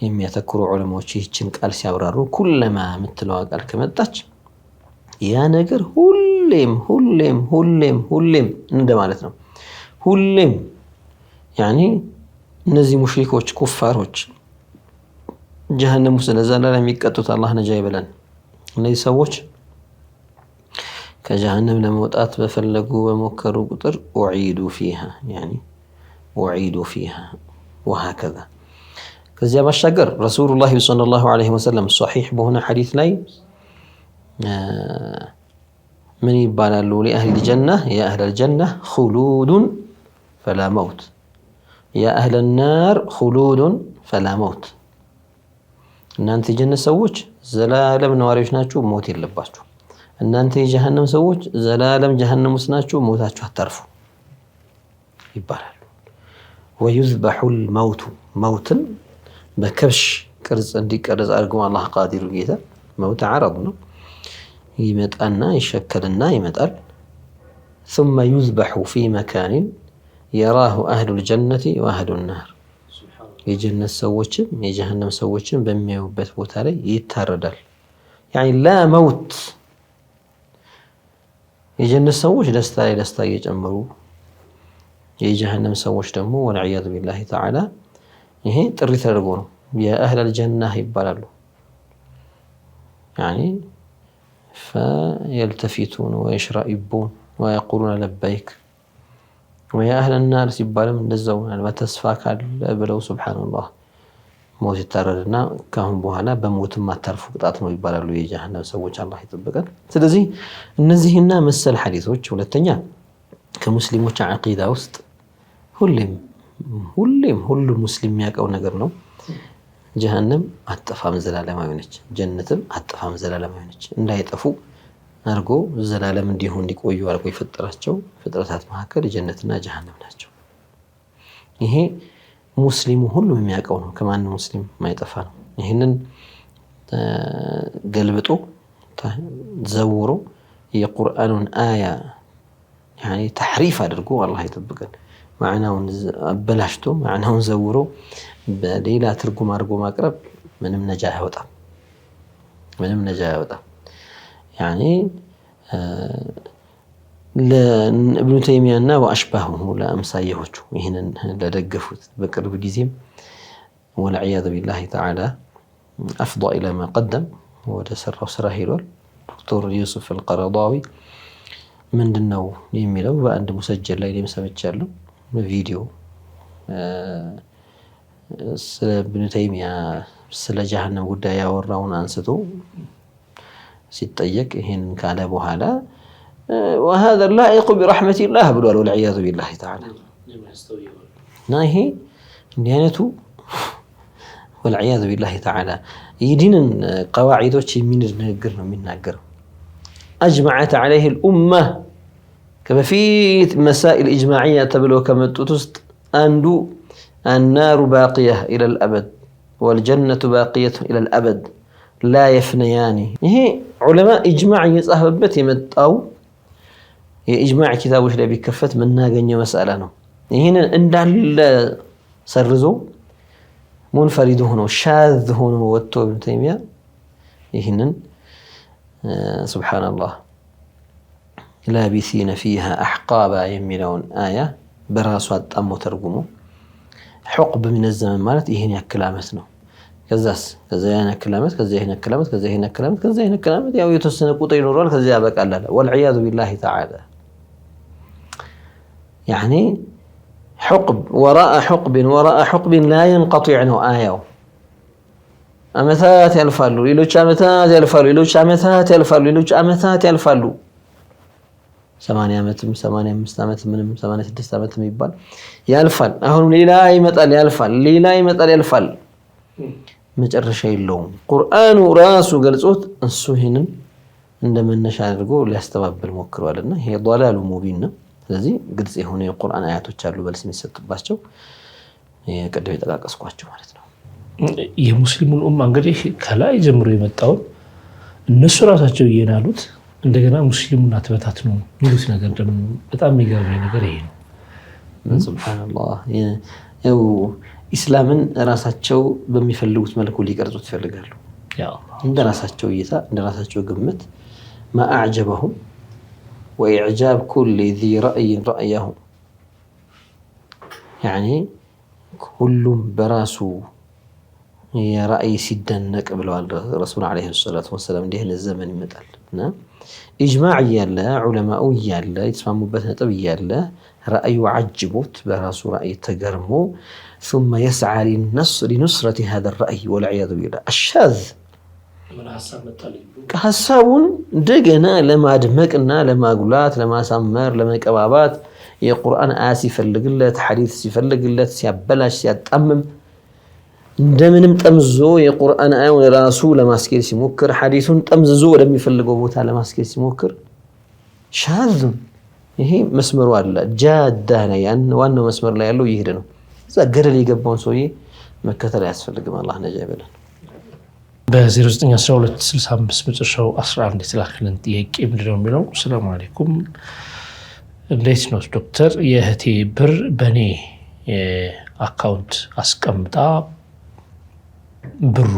የሚያተኩሩ ዑለማዎች ይህችን ቃል ሲያብራሩ ኩለማ ምትለዋ ቃል ከመጣች ያ ነገር ሁሌም እንደማለት ነው። ሁሌም ያኒ እነዚህ ሙሽሪኮች ኩፋሮች ጀሃነም ውስጥ ለዘላለም የሚቀጡት አላህ ነጃ ይበለን። እነዚህ ሰዎች ከጀሃነም ለመውጣት በፈለጉ በሞከሩ ቁጥር ኡዒዱ ፊሃ ያኒ ኡዒዱ ፊሃ ወሀከዛ። ከዚያ ባሻገር ረሱሉላህ ሰለላሁ ዐለይሂ ወሰለም ሶሒሕ በሆነ ሐዲስ ላይ ምን ይባላሉ? ሊአህሊል ጀና ያ አህለል ጀና ኹሉዱን ፈላ መውት ያ አህለል ናር ኹሉዱን ፈላ መውት። እናንተ የጀነት ሰዎች ዘላለም ነዋሪዎች ናችሁ፣ ሞት የለባችሁ። እናንተ የጀሃነም ሰዎች ዘላለም ጀሃነም ውስጥ ናችሁ፣ ሞታችሁ አታርፉ ይባላሉ። ወዩዝበሑል መውቱ መውትን በከብሽ ቅርጽ እንዲቀረጽ አድርገው አላህ ቃዲሩ ጌታ መውት ዓረብ ነው። ይመጣና ይሸከልና ይመጣል። ثم يذبح في مكان يراه أهل الجنة وأهل النار የጀነት ሰዎችም የጀሃነም ሰዎችም በሚያዩበት ቦታ ላይ ይታረዳል። ያኒ ላ መውት የጀነት ሰዎች ደስታ ላይ ደስታ እየጨመሩ የጀሃነም ሰዎች ደግሞ ወልዒያዙ ቢላሂ ተዓላ ይሄ ጥሪ ተደርጎ ነው የአህለል ጀና ይባላሉ። ያኒ فيلتفتون ويشرئبون ويقولون لبيك ويا أهل النار سيبالهم እንደዛው በተስፋ ካለ ብለው ሱብሃንአላህ ሞት ይታረድና ካሁን በኋላ በሞትም አታርፉ ቅጣት ነው ይባላሉ የጀሃነም ሰዎች። አላህ ይጠብቀን። ስለዚህ እነዚህና መሰል ሐዲሶች ሁለተኛ ከሙስሊሞች አቂዳ ውስጥ ሁሌም ሁሉም ሙስሊም የሚያውቀው ነገር ነው። ጀሃነም አጠፋም ዘላለማዊ ነች፣ ጀነትም አጠፋም ዘላለማዊ ነች። እንዳይጠፉ አድርጎ ዘላለም እንዲቆዩ አድርጎ የፈጠራቸው ፍጥረታት መካከል ጀነትና ጀሃነም ናቸው። ይሄ ሙስሊሙ ሁሉም የሚያውቀው ነው፣ ከማንም ሙስሊም የማይጠፋ ነው። ይህንን ገልብጦ ዘውሮ የቁርአኑን አያ ተሕሪፍ አድርጎ አላህ ይጠብቀን፣ ማዕናውን አበላሽቶ ማዕናውን ዘውሮ በሌላ ትርጉም አድርጎ ማቅረብ ምንም ነጃ አያወጣም። ለኢብኑ ተይሚያና ወአሽባሁ ለአምሳየዎቹ ይህንን ለደገፉት በቅርብ ጊዜም ወልዒያዙ ቢላሂ ተዓላ አፍዷ ኢላ ማ ቀደም ወደ ሰራው ስራ ሄዷል። ዶክተር ዩሱፍ አልቀረዳዊ ምንድን ነው የሚለው በአንድ ሙሰጀል ላይ ሰምቻለሁ። ቪዲዮ ስለ ኢብኑ ተይሚያ ስለ ጀሃነም ጉዳይ ያወራውን አንስቶ ሲጠየቅ ይህንን ካለ በኋላ وهذا اللائق برحمة الله ብሏል። ወልዒያዙ ቢላሂ ተዓላ እና ይሄ እንዲህ አይነቱ ወልዒያዙ ቢላሂ ተዓላ የዲንን ቀዋዒዶች የሚንድ ንግግር ነው የሚናገረው። አጅመዐት ዐለይሂ ልኡማ ከበፊት መሳኢል ኢጅማዕያ ተብለው ከመጡት ውስጥ አንዱ አናሩ ባቂያ ኢለል አበድ ወልጀነቱ ባቂየቱ ኢለል አበድ ላ የፍነያኒ። ይሄ ዑለማ ኢጅማዕ እየጻፈበት የመጣው የኢጅማዕ ኪታቦች ላይ ቢከፈት የምናገኘው መስአላ ነው። ይህንን እንዳለ ሰርዞ ሙንፈሪድ ሆኖ ሻዝ ሆኖ ወጥቶ ኢብኑ ተይሚያ ይህንን ሱብሓነላህ ላቢሲነ ፊሃ አሕቃባ የሚለውን አያ በራሱ አጣሞ ተርጉሞ ሑቅብ ሚነ ዘመን ማለት ይህን ያክል ዓመት ነው። ከዛስ ከዛ ይህን ያክል ዓመት፣ ከዛ ይህን ያክል ዓመት፣ ከዛ ይህን ያክል ዓመት፣ ከዛ ይህን ያክል ዓመት፣ ያው የተወሰነ ቁጥር ይኖረዋል። ከዛ ያበቃል አለ። ወልዒያዙ ቢላሂ ተዓላ ያኒ ሑቅብ ወራአ ሑቅብን ላ የንቀጢዕ ነው አያው። ዓመታት ያልፋሉ፣ ሌሎች ዓመታት ያልፋሉ፣ ሌሎች ዓመታት ያልፋሉ፣ ሌሎች ዓመታት ያልፋሉ። 80 ዓመትም 85 ዓመት ምንም 86 ዓመት የሚባል ያልፋል። አሁን ሌላ ይመጣል ያልፋል፣ ሌላ ይመጣል ያልፋል፣ መጨረሻ የለውም። ቁርአኑ ራሱ ገልጾት እሱ ይህንን እንደመነሻ አድርጎ ሊያስተባብል ሞክሯልና ይሄ ضላሉ ሙቢን ነው። ስለዚህ ግልጽ የሆነ የቁርአን አያቶች አሉ በልስ የሚሰጥባቸው የቀደም የጠቃቀስኳቸው ማለት ነው። የሙስሊሙን ኡማ እንግዲህ ከላይ ጀምሮ የመጣውን እነሱ ራሳቸው እየናሉት እንደገና ሙስሊሙን አትበታትኑ የሚሉት ነገር ደግሞ በጣም የሚገርመኝ ነገር ይሄ ነው። ሱብሃነላህ ያው ኢስላምን ራሳቸው በሚፈልጉት መልኩ ሊቀርጹት ይፈልጋሉ። እንደ ራሳቸው እይታ እንደ ራሳቸው ግምት ማአዕጀበሁም ወኢዕጃብ ኩሊ ዚ ረእይን ረእያሁም ያኒ ሁሉም በራሱ የራእይ ሲደነቅ ብለዋል ረሱል ዓለይሂ ሰላቱ ወሰላም። እንዲህ አይነት ዘመን ይመጣል እና ኢጅማዕ እያለ ዑለማኡ እያለ የተስማሙበት ነጥብ እያለ ረእዩ ዓጅቦት በራሱ ረእይ ተገርሞ ثم يسعى لنصرة هذا الرأي والعياذ بالله الشاذ ሐሳቡን እንደገና ለማድመቅና ለማጉላት ለማሳመር ለመቀባባት የቁርአን አያ ሲፈልግለት ሐዲስ ሲፈልግለት ሲያበላሽ ሲያጣምም እንደምንም ጠምዞ የቁርአን አያውን ራሱ ለማስኬድ ሲሞክር ሐዲሱን ጠምዝዞ ወደሚፈልገው ቦታ ለማስኬድ ሲሞክር ሻዝ ይሄ መስመሩ አለ ጃዳ ላይ ዋናው መስመር ላይ ያለው ይሄድ ነው። እዛ ገደል የገባውን ሰውዬ መከተል አያስፈልግም። አላህ ነጃ ይበለን። በ091265 መጨረሻው 11 የተላከልን ጥያቄ ምንድነው የሚለው? ሰላም አለይኩም እንዴት ነው ዶክተር? የእህቴ ብር በኔ አካውንት አስቀምጣ ብሩ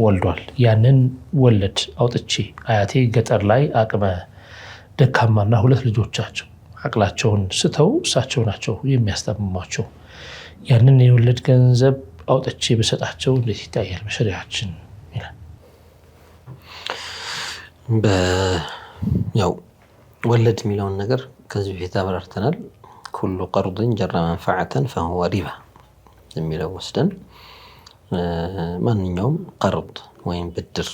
ወልዷል። ያንን ወለድ አውጥቼ አያቴ ገጠር ላይ አቅመ ደካማና 2 ልጆቻቸው አቅላቸውን ስተው እሳቸው ናቸው የሚያስታምሟቸው። ያንን የወለድ ገንዘብ አውጥቼ በሰጣቸው እንዴት ይታያል በሸሪዓችን? ያው ወለድ የሚለውን ነገር ከዚህ በፊት አብራርተናል። ኩሉ ቀርድን ጀረ መንፈዓተን ፈሁወ ሪባ የሚለው ወስደን ማንኛውም ቀርድ ወይም ብድር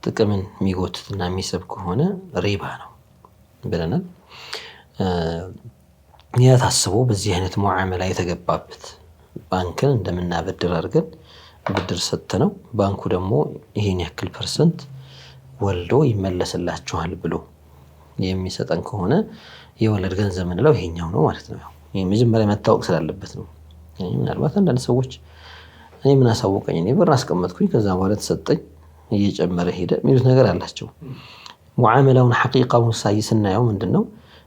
ጥቅምን የሚጎትትና የሚስብ ከሆነ ሪባ ነው ብለናል። ያ ታስቦ በዚህ አይነት ሙዓመላ የተገባበት ባንክን እንደምናበድር አድርገን ብድር ሰጥተነው ባንኩ ደግሞ ይሄን ያክል ፐርሰንት ወልዶ ይመለስላችኋል ብሎ የሚሰጠን ከሆነ የወለድ ገንዘብ ምንለው ይሄኛው ነው ማለት ነው። ይሄ መጀመሪያ መታወቅ ስላለበት ነው። ምናልባት አንዳንድ ሰዎች እኔ ምን አሳወቀኝ እኔ ብር አስቀመጥኩኝ ከዛ በኋላ ተሰጠኝ እየጨመረ ሄደ የሚሉት ነገር አላቸው። ሙዓመላውን ሐቂቃውን ሳይስናየው ምንድነው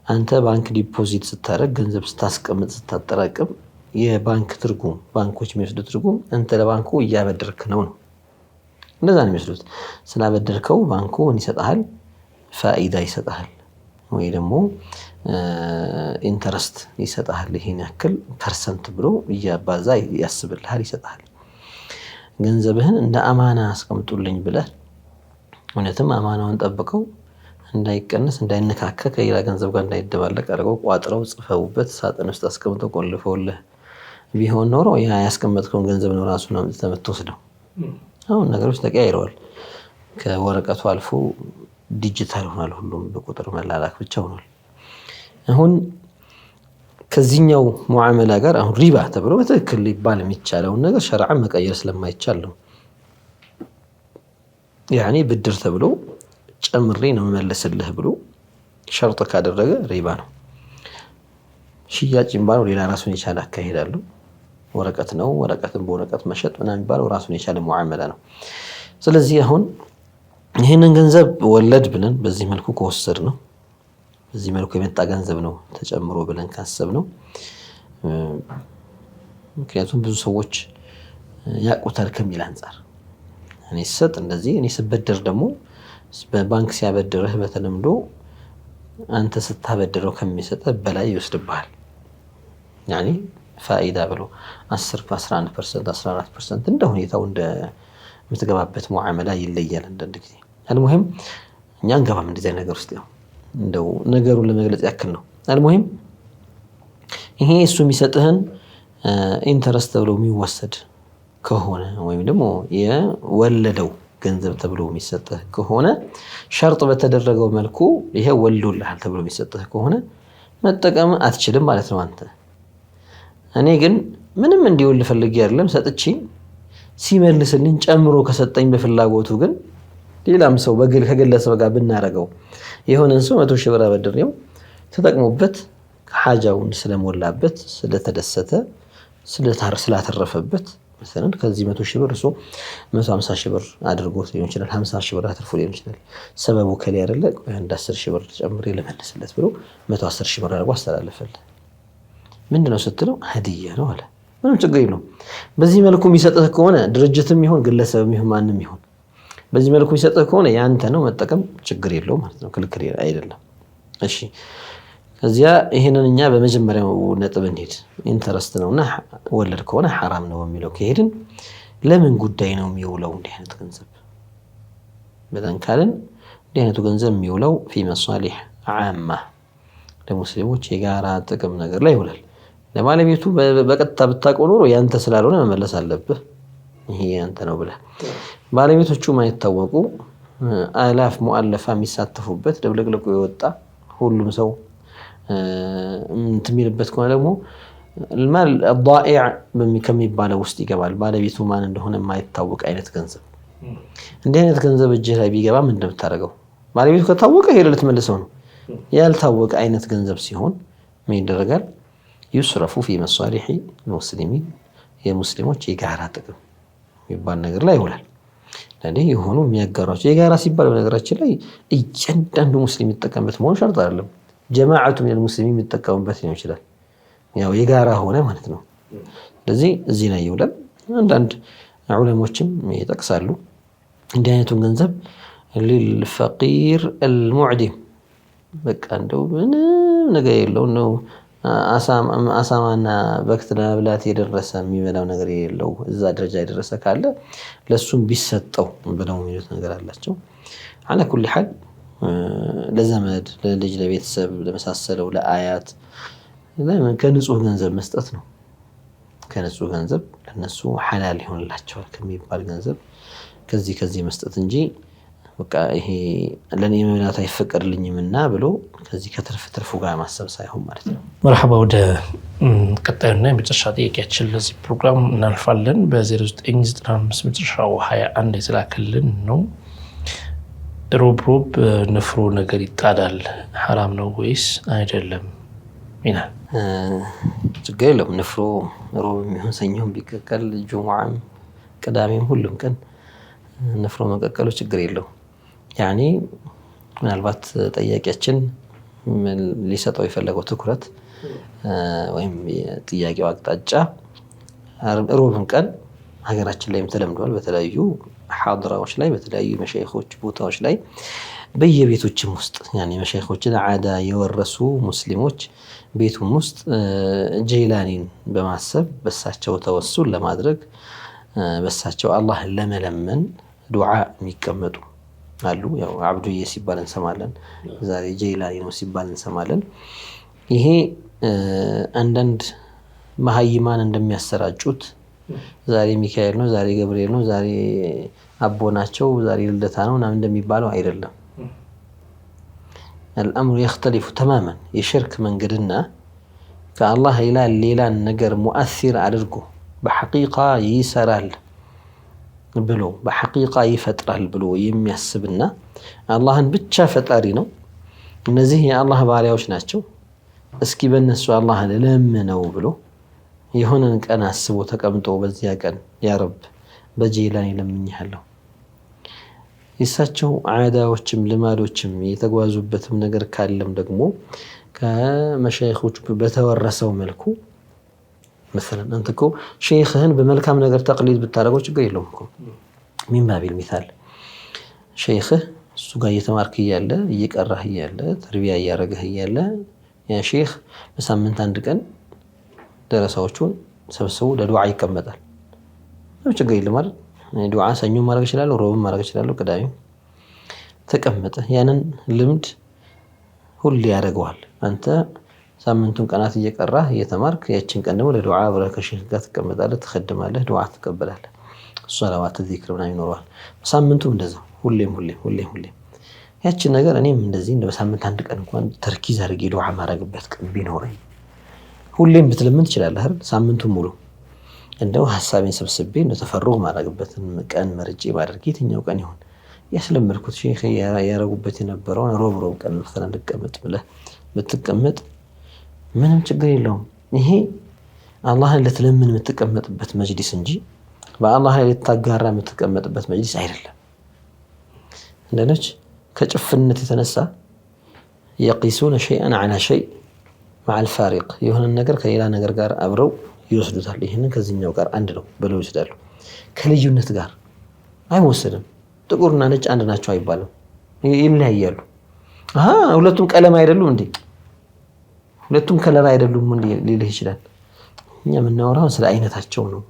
አንተ ባንክ ዲፖዚት ስታደርግ ገንዘብ ስታስቀምጥ ስታጠራቅም የባንክ ትርጉም ባንኮች የሚወስዱት ትርጉም አንተ ለባንኩ እያበደርክ ነው። እንደዛ ነው የሚወስዱት። ስላበደርከው ባንኩ ምን ይሰጣል? ፋኢዳ ይሰጣል ወይ ደግሞ ኢንተረስት ይሰጣል። ይሄን ያክል ፐርሰንት ብሎ እያባዛ ያስብልሃል ይሰጣል። ገንዘብህን እንደ አማና አስቀምጡልኝ ብለህ እውነትም አማናውን ጠብቀው እንዳይቀነስ እንዳይነካከ ከሌላ ገንዘብ ጋር እንዳይደባለቅ አድርገው ቋጥረው ጽፈውበት ሳጥን ውስጥ አስቀምጠው ቆልፈውልህ ቢሆን ኖሮ ያ ያስቀመጥከውን ገንዘብ ነው ራሱ ነው የምትወስደው። አሁን ነገሮች ተቀያይረዋል። ከወረቀቱ አልፎ ዲጂታል ሆኗል። ሁሉም በቁጥር መላላክ ብቻ ሆኗል። አሁን ከዚህኛው ሙዓመላ ጋር አሁን ሪባ ተብሎ በትክክል ሊባል የሚቻለውን ነገር ሸርዓን መቀየር ስለማይቻል ነው። ያኔ ብድር ተብሎ ጨምሬ ነው መመለስልህ ብሎ ሸርጥ ካደረገ ሪባ ነው። ሽያጭ የሚባለው ሌላ ራሱን የቻለ አካሄድ አለው። ወረቀት ነው። ወረቀትን በወረቀት መሸጥ ምናምን የሚባለው ራሱን የቻለ ሙዓመላ ነው። ስለዚህ አሁን ይህንን ገንዘብ ወለድ ብለን በዚህ መልኩ ከወሰድ ነው በዚህ መልኩ የመጣ ገንዘብ ነው ተጨምሮ ብለን ካሰብ ነው። ምክንያቱም ብዙ ሰዎች ያውቁታል ከሚል አንፃር እኔ ስሰጥ እንደዚህ እኔ ስበደር ደግሞ በባንክ ሲያበድርህ በተለምዶ አንተ ስታበድረው ከሚሰጥህ በላይ ይወስድብሃል። ያኔ ፋኢዳ ብሎ 10 11% 14% እንደ ሁኔታው እንደ የምትገባበት ሙዓመላ ይለያል። አንዳንድ ጊዜ አልሙሂም እኛ እንገባም እንደዚህ ነገር ውስጥ ነው እንደው ነገሩን ለመግለጽ ያክል ነው። አልሙሂም ይሄ እሱ የሚሰጥህን ኢንተረስት ተብሎ የሚወሰድ ከሆነ ወይም ደግሞ የወለደው ገንዘብ ተብሎ የሚሰጥህ ከሆነ ሸርጥ በተደረገው መልኩ ይሄ ወልዶልሃል ተብሎ የሚሰጥህ ከሆነ መጠቀም አትችልም ማለት ነው አንተ። እኔ ግን ምንም እንዲወል ፈልጌ አይደለም ሰጥቼ ሲመልስልኝ ጨምሮ ከሰጠኝ በፍላጎቱ ግን ሌላም ሰው በግል ከግለሰብ ጋር ብናረገው የሆነን ሰው 100 ሺህ ብር አበድሬው ተጠቅሞበት ሐጃውን ስለሞላበት ስለተደሰተ ስላተረፈበት مثلا ከዚህ 100 ሺህ ብር እሱ 150 ሺህ ብር አድርጎት ሊሆን ይችላል 50 ሺህ ብር አትርፎ ሊሆን ይችላል። ሰበቡ ከሊ አይደለ አንድ 10 ሺህ ብር ጨምሬ ለመለስለት ብሎ 110 ሺህ ብር አድርጎ አስተላለፈለት። ምንድነው ስትለው ሀዲያ ነው አለ። ምንም ችግር የለውም። በዚህ መልኩ የሚሰጥህ ከሆነ ድርጅትም ይሁን ግለሰብም ይሁን ማንም ይሁን በዚህ መልኩ የሚሰጥህ ከሆነ ያንተ ነው መጠቀም ችግር የለውም ማለት ነው። ክልክል አይደለም። እሺ ከዚያ ይሄንን እኛ በመጀመሪያው ነጥብ እንሂድ። ኢንተረስት ነውና ወለድ ከሆነ حرام ነው የሚለው ከሄድን ለምን ጉዳይ ነው የሚውለው እንዲህ አይነት ገንዘብ በደን ካልን እንዲህ አይነቱ ገንዘብ የሚውለው في مصالح عامة ለሙስሊሞች የጋራ ጥቅም ነገር ላይ ይውላል። ለባለቤቱ በቀጥታ ብታውቀው ኖሮ ያንተ ስላልሆነ መመለስ አለብህ። ይሄ ያንተ ነው ብለህ ባለቤቶቹ ማይታወቁ አላፍ ሙአለፋ የሚሳተፉበት ደብለቅልቁ የወጣ ሁሉም ሰው እንትሚልበት ከሆነ ደግሞ المال الضائع ከሚባለው ውስጥ ይገባል። ባለቤቱ ማን እንደሆነ የማይታወቅ አይነት ገንዘብ እንዲህ አይነት ገንዘብ እጅህ ላይ ቢገባ ምን እንደምታደርገው ባለቤቱ ከታወቀ ሄደህ ልትመልሰው ነው። ያልታወቀ አይነት ገንዘብ ሲሆን ምን ይደረጋል? ይስረፉ في مصالح المسلمين የሙስሊሞች የጋራ ጥቅም የሚባል ነገር ላይ ይውላል። ለዚህ የሆኑ የሚያጋራቸው የጋራ ሲባል በነገራችን ላይ እያንዳንዱ ሙስሊም ይጠቀምበት መሆን ሸርጥ አይደለም። ጀማዓቱ من المسلمين የሚጠቀሙበት ሊሆን ይችላል። ያው የጋራ ሆነ ማለት ነው። ስለዚህ እዚህ ላይ ይውላል። አንዳንድ ዑለሞችም ይጠቅሳሉ እንዲህ አይነቱን ገንዘብ للفقير المعدم በቃ እንደው ምንም ነገር የለው ነው አሳማና በክት ለመብላት የደረሰ የሚበላው ነገር የለው እዛ ደረጃ የደረሰ ካለ ለሱም ቢሰጠው ብለው የሚሉት ነገር አላቸው። على كل حال ለዘመድ ለልጅ ለቤተሰብ ለመሳሰለው ለአያት ለምን ከንጹህ ገንዘብ መስጠት ነው። ከንጹህ ገንዘብ ለነሱ ሐላል ይሆንላቸዋል ከሚባል ገንዘብ ከዚህ መስጠት እንጂ በቃ ይሄ ለኔ መብላት አይፈቀድልኝምና ብሎ ከዚህ ከትርፍ ጋር ማሰብ ሳይሆን ማለት ነው። መርሐባ ወደ ቀጣዩና የመጨረሻ ጥያቄያችን ለዚህ ፕሮግራም እናልፋለን። በ0995 መጨረሻው 21 የተላከልን ነው። ሮብ ንፍሮ ነገር ይጣዳል ሐራም ነው ወይስ አይደለም ይላል። ችግር የለውም። ንፍሮ ሮብ የሚሆን ሰኞም ቢቀቀል ጁሙዓም ቅዳሜም ሁሉም ቀን ንፍሮ መቀቀሉ ችግር የለውም። ያኔ ምናልባት ጠያቂያችን ሊሰጠው የፈለገው ትኩረት ወይም የጥያቄው አቅጣጫ ሮብን ቀን ሀገራችን ላይም ተለምዷል። በተለያዩ ሐድራዎች ላይ በተለያዩ መሻይኾች ቦታዎች ላይ በየቤቶችም ውስጥ ያኔ መሻይኾችን ዓዳ የወረሱ ሙስሊሞች ቤቱም ውስጥ ጀይላኒን በማሰብ በሳቸው ተወሱል ለማድረግ በሳቸው አላህን ለመለመን ዱዓ የሚቀመጡ አሉ። ያው አብዱዬ ሲባል እንሰማለን፣ ዛሬ ጀይላኒ ነው ሲባል እንሰማለን። ይሄ አንዳንድ መሀይማን እንደሚያሰራጩት ዛሬ ሚካኤል ነው፣ ዛሬ ገብርኤል ነው፣ ዛሬ አቦ ናቸው፣ ዛሬ ልደታ ነው ምናምን እንደሚባለው አይደለም። الأمر يختلف تماما። የሽርክ መንገድና ከአላህ ሌላን ነገር ሙአሲር አድርጎ በሐቂቃ ይሰራል ብሎ በሐቂቃ ይፈጥራል ብሎ የሚያስብና አላህን ብቻ ፈጣሪ ነው እነዚህ የአላህ ባሪያዎች ናቸው እስኪ በእነሱ አላህን ለምነው ብሎ የሆነን ቀን አስቦ ተቀምጦ በዚያ ቀን ያ ረብ በጀይላኒ ለምኝሃለሁ የሳቸው ዓዳዎችም ልማዶችም የተጓዙበትም ነገር ካለም ደግሞ ከመሻይኾች በተወረሰው መልኩ مثلا انت እኮ ሼኽህን በመልካም ነገር ተቅሊድ ብታደርገው ችግር የለውም እኮ ሚን ባቢል ሚሳል ሼኽህ እሱ ጋር እየተማርክ እያለ እየቀራህ እያለ ተርቢያ እያረገህ እያለ ያ ሼኽ በሳምንት አንድ ቀን ደረሳዎቹን ሰብስቦ ለዱዓ ይቀመጣል። ነው ችግር የለም አይደል? ዱዓ ሰኞ ማድረግ ይችላል፣ ሮብም ማድረግ ይችላል፣ ቅዳሜ ተቀመጠ። ያንን ልምድ ሁሉ ያደርገዋል። አንተ ሳምንቱን ቀናት እየቀራህ እየተማርክ ያችን ቀን ደግሞ ለዱዓ አብረህ ከሼኽ ጋር ትቀመጣለህ፣ ትኸድማለህ፣ ዱዓ ትቀበላለህ። ሶላዋት ዚክር ምናምን ይኖረዋል። ሳምንቱም እንደዛው ሁሌም ያችን ነገር እኔም እንደዚህ እንደ በሳምንት አንድ ቀን እንኳን ተርኪዝ አድርጌ ዱዓ ማድረግበት ቀን ቢኖረኝ ሁሌም ብትለምን ትችላለህ አይደል? ሳምንቱን ሙሉ እንደው ሐሳቤን ሰብስቤ እንደ ተፈሩግ ማድረግበትን ቀን መርጬ ባደርግ የትኛው ቀን ይሆን ያስለመድኩት ሼኽ ያረጉበት የነበረውን ሮብ ቀን ፈተና ልቀመጥ ብለህ ብትቀመጥ ምንም ችግር የለውም። ይሄ አላህን ለተለምን የምትቀመጥበት መጅሊስ እንጂ በአላህ ላይ ልታጋራ የምትቀመጥበት መጅሊስ አይደለም። እንደነች ከጭፍነት የተነሳ يقيسون شيئا على شيء مع الفارق የሆነ ነገር ከሌላ ነገር ጋር አብረው ይወስዱታል። ይሄንን ከዚህኛው ጋር አንድ ነው ብለው ይወስዳሉ። ከልዩነት ጋር አይወሰድም። ጥቁርና ነጭ አንድ ናቸው አይባልም፣ ይለያያሉ። ሁለቱም ቀለም አይደሉም እንዴ? ሁለቱም ከለር አይደሉም እንዴ ሊልህ ይችላል። እኛ የምናወራው ስለ አይነታቸው ነው።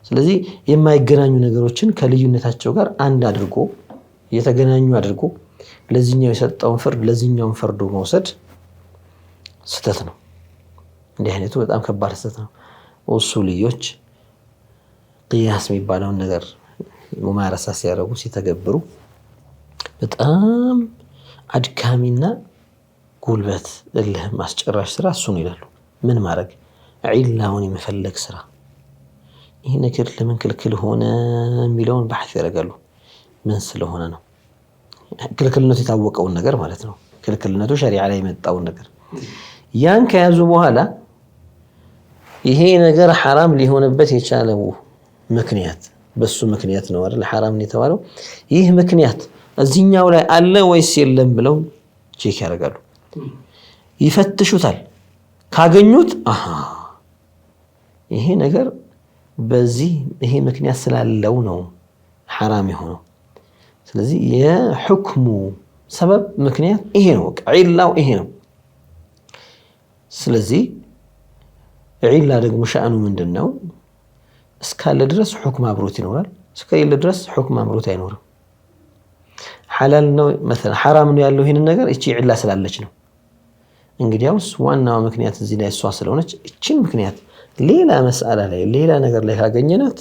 ስለዚህ የማይገናኙ ነገሮችን ከልዩነታቸው ጋር አንድ አድርጎ የተገናኙ አድርጎ ለዚህኛው የሰጠውን ፍርድ ለዚህኛው ፈርዶ መውሰድ ስተት ነው። እንዲህ አይነቱ በጣም ከባድ ስተት ነው። ኡሱልዮች ቂያስ የሚባለውን ነገር ሙማረሳ ሲያደርጉ ሲተገብሩ በጣም አድካሚና ጉልበት እልህ ማስጨራሽ ስራ እሱ ነው ይላሉ። ምን ማድረግ ዒላውን የመፈለግ ስራ። ይሄ ነገር ለምን ክልክል ሆነ የሚለውን በሐث ያደርጋሉ። ምን ስለሆነ ነው ክልክልነቱ የታወቀውን ነገር ማለት ነው። ክልክልነቱ ሸሪዓ ላይ የመጣውን ነገር ያን ከያዙ በኋላ ይሄ ነገር ሐራም ሊሆንበት የቻለው ምክንያት በሱ ምክንያት ነው አይደል ሐራም የተባለው። ይህ ምክንያት እዚህኛው ላይ አለ ወይስ የለም ብለው ቼክ ያደርጋሉ፣ ይፈትሹታል። ካገኙት ይሄ ነገር በዚህ ይሄ ምክንያት ስላለው ነው ሐራም የሆነው። ስለዚህ የሁክሙ ሰበብ ምክንያት ይሄ ነው፣ ዒላው ይሄ ነው። ስለዚህ ዒላ ደግሞ ሻእኑ ምንድነው? እስካለ ድረስ ሁክም አብሮት ይኖራል፣ እስከሌለ ድረስ ሁክም አብሮት አይኖርም። ሐላል ነው مثلا ሐራም ነው ያለው ይሄን ነገር እቺ ዒላ ስላለች ነው። እንግዲያውስ ዋናው ምክንያት እዚህ ላይ እሷ ስለሆነች እቺን ምክንያት ሌላ መስአላ ላይ ሌላ ነገር ላይ ካገኘናት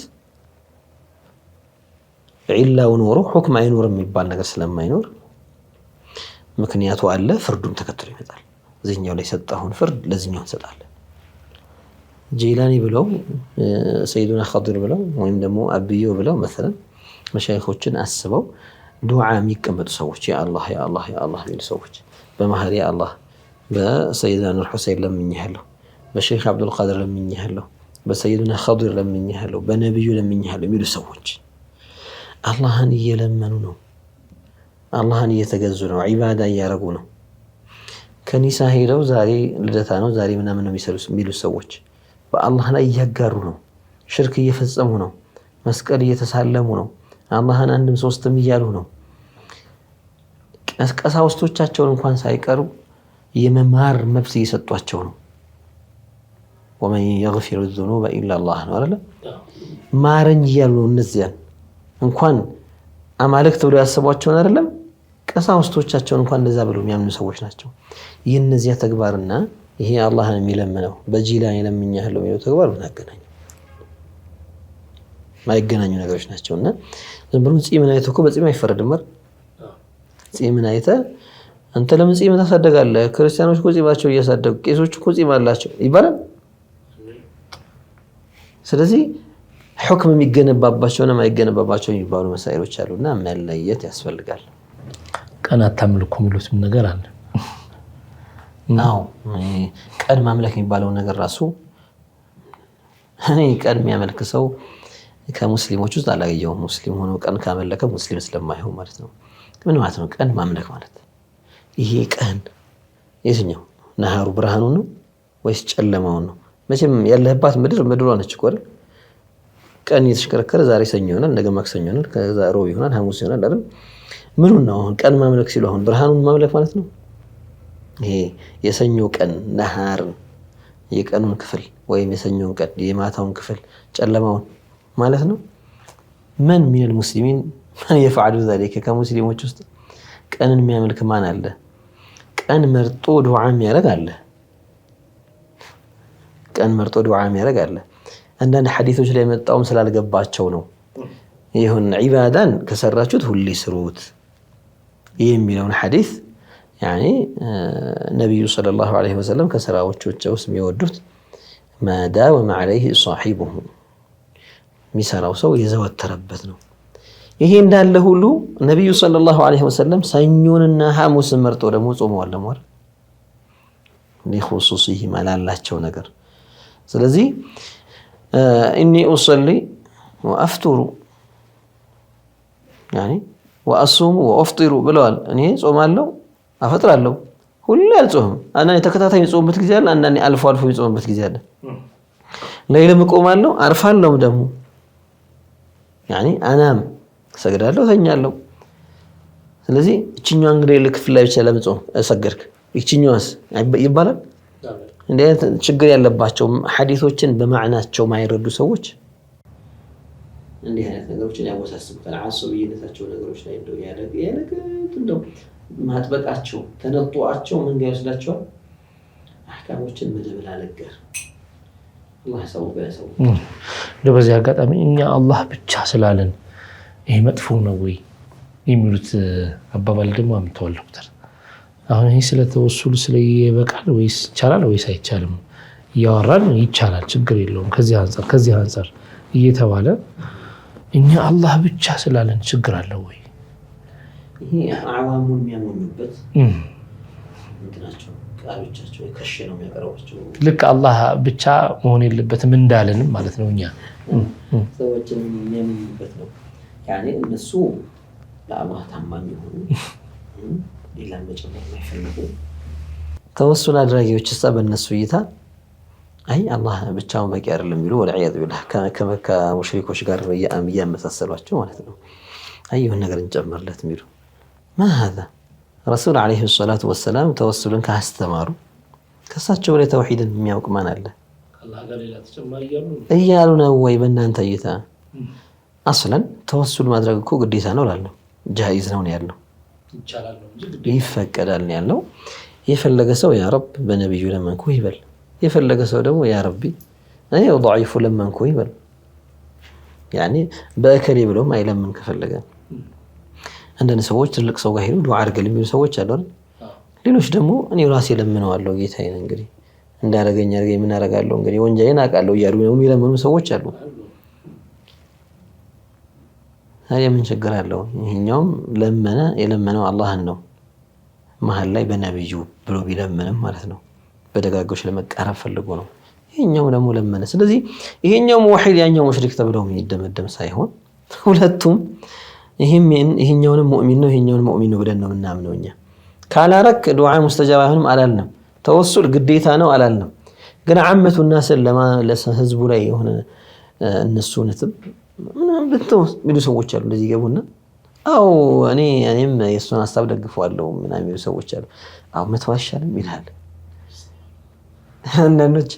ዒላው ኖሮ ሁክም አይኖርም የሚባል ነገር ስለማይኖር ምክንያቱ አለ፣ ፍርዱም ተከትሎ ይመጣል። እዚህኛው ላይ የሰጠኸውን ፍርድ ለዚህኛው እንሰጣለን። ጂላኒ ብለው ሰይዱና ኸድር ብለው ወይም ደግሞ አብዮ ብለው መሰለን መሻይኾችን አስበው ዱዓ የሚቀመጡ ሰዎች ያ አላህ ያ አላህ ያ አላህ የሚሉ ሰዎች በመሐሪ አላህ በሰይድና ኑር ሁሰይን ለምኜሃለሁ፣ በሼክ አብዱል ቃድር ለምኜሃለሁ፣ በሰይድና ኸድር ለምኜሃለሁ፣ በነብዩ ለምኜሃለሁ የሚሉ ሰዎች አላህን እየለመኑ ነው፣ አላህን እየተገዙ ነው፣ ዒባዳ እያረጉ ነው። ከኒሳ ሄደው ዛሬ ልደታ ነው ዛሬ ምናምን ነው የሚሉ ሰዎች በአላህ ላይ እያጋሩ ነው፣ ሽርክ እየፈጸሙ ነው፣ መስቀል እየተሳለሙ ነው፣ አላህን አንድም ሶስትም እያሉ ነው። ቀሳውስቶቻቸውን እንኳን ሳይቀሩ የመማር መብት እየሰጧቸው ነው። ወመን የግፊሩ ዙኑበ ኢላ አላህ ነው አይደል? ማረኝ እያሉ ነው። እነዚያን እንኳን አማልክት ብለው ያሰቧቸውን አይደለም ቀሳውስቶቻቸውን እንኳን እንደዛ ብለው የሚያምኑ ሰዎች ናቸው። የእነዚያ ተግባርና ይሄ አላህን የሚለምነው በጂላኒ ለምኜሃለሁ የሚለው ተግባር ምን አገናኘው? ማይገናኙ ነገሮች ናቸውና ዝም ብሎ ጺምን አይተህ እኮ በጺም አይፈረድም አይደል? ጺምን አይተህ አንተ ለምን ጺም ታሳደጋለህ? ክርስቲያኖች እኮ ጺማቸው እያሳደጉ ቄሶች እኮ ጺም አላቸው ይባላል። ስለዚህ ሁክም የሚገነባባቸውና የማይገነባባቸው የሚባሉ መሳኢሎች አሉና መለየት ያስፈልጋል። ቀን አታምልኩ የሚሉትም ነገር አለ። አዎ ቀን ማምለክ የሚባለው ነገር ራሱ እኔ ቀን የሚያመልክ ሰው ከሙስሊሞች ውስጥ አላገኘሁም። ሙስሊም ሆኖ ቀን ካመለከ ሙስሊም ስለማይሆን ማለት ነው። ምን ማለት ነው ቀን ማምለክ ማለት? ይሄ ቀን የትኛው ነሃሩ ብርሃኑ ነው ወይስ ጨለማው ነው? መቼም ያለህባት ምድሯ ነች እኮ አይደል? ቀን እየተሽከረከረ ዛሬ ሰኞ ይሆናል፣ ነገ ማክሰኞ ይሆናል፣ ከዛ ሮብ ይሆናል፣ ሐሙስ ይሆናል አይደል? ምኑን ነው አሁን ቀን ማምለክ ሲሉ አሁን ብርሃኑን ማምለክ ማለት ነው? ይሄ የሰኞ ቀን ነሃርን የቀኑን ክፍል ወይም የሰኞን ቀን የማታውን ክፍል ጨለማውን ማለት ነው። መን ሚነል ሙስሊሚን ማን የፈዓሉ ዛሊከ ከሙስሊሞች ውስጥ ቀንን የሚያመልክ ማን አለ? ቀን መርጦ ዱዓ የሚያደርግ አለ። ቀን መርጦ ዱዓ የሚያደርግ አለ። አንዳንድ ሐዲሶች ላይ መጣውም ስላልገባቸው ነው ይሁን ዒባዳን ከሰራችሁት ሁሌ ስሩት የሚለውን ሐዲስ ያኒ ነብዩ ሰለላሁ ዐለይሂ ወሰለም ከስራዎቻቸው ውስጥ የሚወዱት ማዳወመ ዐለይሂ ሷሂቡሁ የሚሰራው ሰው የዘወተረበት ነው። ይሄ እንዳለ ሁሉ ነብዩ ሰለላሁ ዐለይሂ ወሰለም ሰኞንና ሐሙስን መርጦ ደግሞ ጾመዋል ለማለት ለኹሱሲሂ ማላላቸው ነገር። ስለዚህ ኢኒ ኡሰሊ ወአፍጡሩ ያኒ ወአሱሙ ወአፍጢሩ ብለዋል። እኔ ጾማለሁ አፈጥራለሁ፣ ሁሌ አልጾምም። አንዳንዴ ተከታታይ የጾምበት ጊዜ አለ፣ አንዳንዴ አልፎ አልፎ የጾምበት ጊዜ አለ። ለይልም እቆማለሁ አርፋለሁ ደግሞ ያኒ አናም ሰግዳለሁ ተኛለሁ። ስለዚህ እቺኛው እንግዲህ ለክፍል ላይ ብቻ ለምጾም ሰገድክ እቺኛውስ ይባላል። እንደ ችግር ያለባቸው ሐዲሶችን በማዕናቸው ማይረዱ ሰዎች እንዲህ አይነት ነገሮችን ያወሳስቡታል። አሱብይነታቸው ነገሮች ላይ እንደው ያለቀ እንደው ማጥበቃቸው ተነጥቷቸው ምን ጋር ይወስዳቸዋል? አህካሞችን መደበላለገር አላህ ሰው በሰው በዚህ አጋጣሚ እኛ አላህ ብቻ ስላለን ይሄ መጥፎ ነው ወይ የሚሉት አባባል ደግሞ አምጥተዋል ዶክተር። አሁን ይሄ ስለተወሱሉ ስለይበቃል ወይስ ይቻላል ወይስ አይቻልም እያወራን ይቻላል ችግር የለውም ከዚህ አንፃር እየተባለ እኛ አላህ ብቻ ስላለን ችግር አለው ወይ? ይሄ አዋሙን የሚያምኑበት እንትናቸው ቃሎቻቸው ከሸነው የሚያቀርባቸው ልክ አላህ ብቻ መሆን የለበትም እንዳለንም ማለት ነው። እኛ ሰዎችን የሚያምኑበት ነው ያኔ እነሱ ለአላህ ታማኝ ሆኑ ሌላ መጨመር የማይፈልጉ ተወሱል አድራጊዎች እሳ በእነሱ እይታ አይ አላህ ብቻውን በቂ አይደለም ቢሉ ወልዒያዙ ቢላህ ከመካ ሙሽሪኮች ጋር እያመሳሰሏቸው ማለት ነው። አይ የሆነ ነገር እንጨምርለት የሚሉ ማ هذا ረሱል ዓለይሂ ሰላቱ ወሰላም ተወሱልን ካስተማሩ ከሳቸው ላይ ተውሂድን የሚያውቅ ማን አለ? አላህ ጋር ሌላ ተጨማሪ እያሉ ነው ወይ በእናንተ እይታ? አስለን ተወሱል ማድረግ እኮ ግዴታ ነው እላለሁ። ጃኢዝ ነው ያለው ይቻላል ነው እንጂ ይፈቀዳል ነው ያለው። የፈለገ ሰው ያ ረብ በነብዩ ለመንኩ ይበል፣ የፈለገ ሰው ደግሞ ያ ረቢ እኔ ضعيف ለመንኩ ይበል። ያኒ በእከሌ ብሎም አይለምን ከፈለገ አንዳንድ ሰዎች ትልቅ ሰው ጋር ሄዱ ዱዓ አድርገል የሚሉ ሰዎች አሉ አይደል ሌሎች ደግሞ እኔ ራሴ ለምነዋለሁ ጌታዬን እንግዲህ እንዳረገኝ አርገኝ ምን አረጋለሁ እንግዲህ ወንጀሌን አውቃለሁ እያሉ ነው የሚለምኑ ሰዎች አሉ ታዲያ ምን ችግር አለው ይሄኛውም ለመነ የለመነው አላህን ነው መሃል ላይ በነብዩ ብሎ ቢለምንም ማለት ነው በደጋጎች ለመቃረብ ፈልጎ ነው ይሄኛው ደግሞ ለመነ ስለዚህ ይሄኛው ሙወሂድ ያኛው ሙሽሪክ ተብለው የሚደመደም ሳይሆን ሁለቱም ይሄኛውንም ሙእሚን ነው ይሄኛውንም ሙእሚን ነው ብለን ነው እናምነው እኛ ካላረክ ዱዓ ሙስተጃብ አይሆንም አላልንም ተወሱል ግዴታ ነው አላልንም ግን አመቱ الناس ለህዝቡ ላይ የሆነ እነሱ ነጥብ ምንም ብትወስ ሚሉ ሰዎች አሉ እንደዚህ ገቡና አው እኔም የሱን ሐሳብ ደግፈዋለሁ ምናምን ሚሉ ሰዎች አሉ አው መተዋሻልም ይላል አንዳንዶች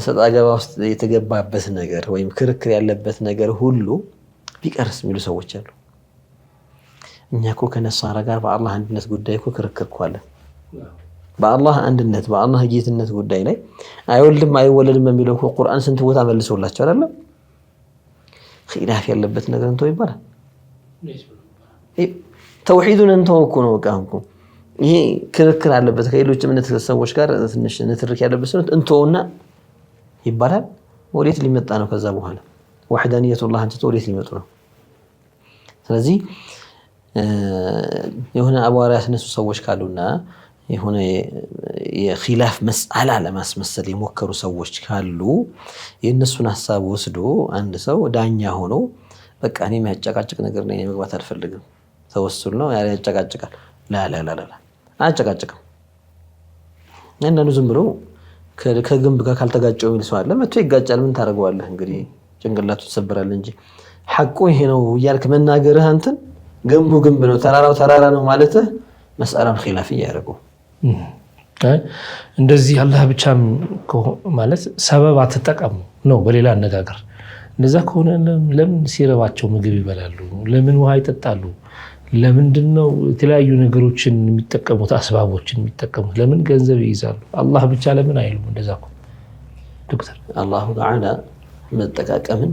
ሰጣገባ ውስጥ የተገባበት ነገር ወይም ክርክር ያለበት ነገር ሁሉ ቢቀርስ ሚሉ ሰዎች አሉ እኛ እኮ ከነሳራ ጋር በአላህ አንድነት ጉዳይ እኮ ክርክር እኮ አለ በአላህ አንድነት በአላህ ጌትነት ጉዳይ ላይ አይወልድም አይወለድም የሚለው እኮ ቁርአን ስንት ቦታ መልሶላቸው አይደለም ኺላፍ ያለበት ነገር እንተው ይባላል ተውሂዱን እንተው እኮ ነው በቃ ይሄ ክርክር አለበት ከሌሎች እምነት ሰዎች ጋር ትንሽ ንትርክ ያለበት ሰው እንተውና ይባላል ወዴት ሊመጣ ነው ከዛ በኋላ ወህዳኒየቱላህ አንተ ወዴት ሊመጡ ነው ስለዚህ የሆነ አቧራ ያስነሱ ሰዎች ካሉና የሆነ የኺላፍ መስአላ ለማስመሰል የሞከሩ ሰዎች ካሉ የነሱን ሐሳብ ወስዶ አንድ ሰው ዳኛ ሆኖ በቃ እኔ የሚያጨቃጭቅ ነገር ነው መግባት አልፈልግም ተወሱል ነው ያጨቃጭቃል ላ አጨቃጭቅም እንደኑ ዝም ብሎ ከግንብ ጋር ካልተጋጨው የሚል ሰው አለ መጥቶ ይጋጫል ምን ታረጋዋለህ እንግዲህ ጭንቅላቱ ተሰበራል እንጂ ሐቁ ይሄ ነው ይያልክ መናገርህ አንተን ግንብ ነው ተራራው ተራራ ነው ማለት መስአላን ኺላፍ ያደርጉ እንደዚህ አላህ ብቻ ማለት ሰበብ አትጠቀሙ ነው በሌላ አነጋገር እንደዛ ከሆነ ለምን ሲረባቸው ምግብ ይበላሉ ለምን ውሃ ይጠጣሉ ለምንድነው የተለያዩ ነገሮችን የሚጠቀሙት አስባቦችን የሚጠቀሙት ለምን ገንዘብ ይይዛሉ አላህ ብቻ ለምን አይሉም እንደዛ እኮ ዶክተር አላሁ ተዓላ መጠቃቀምን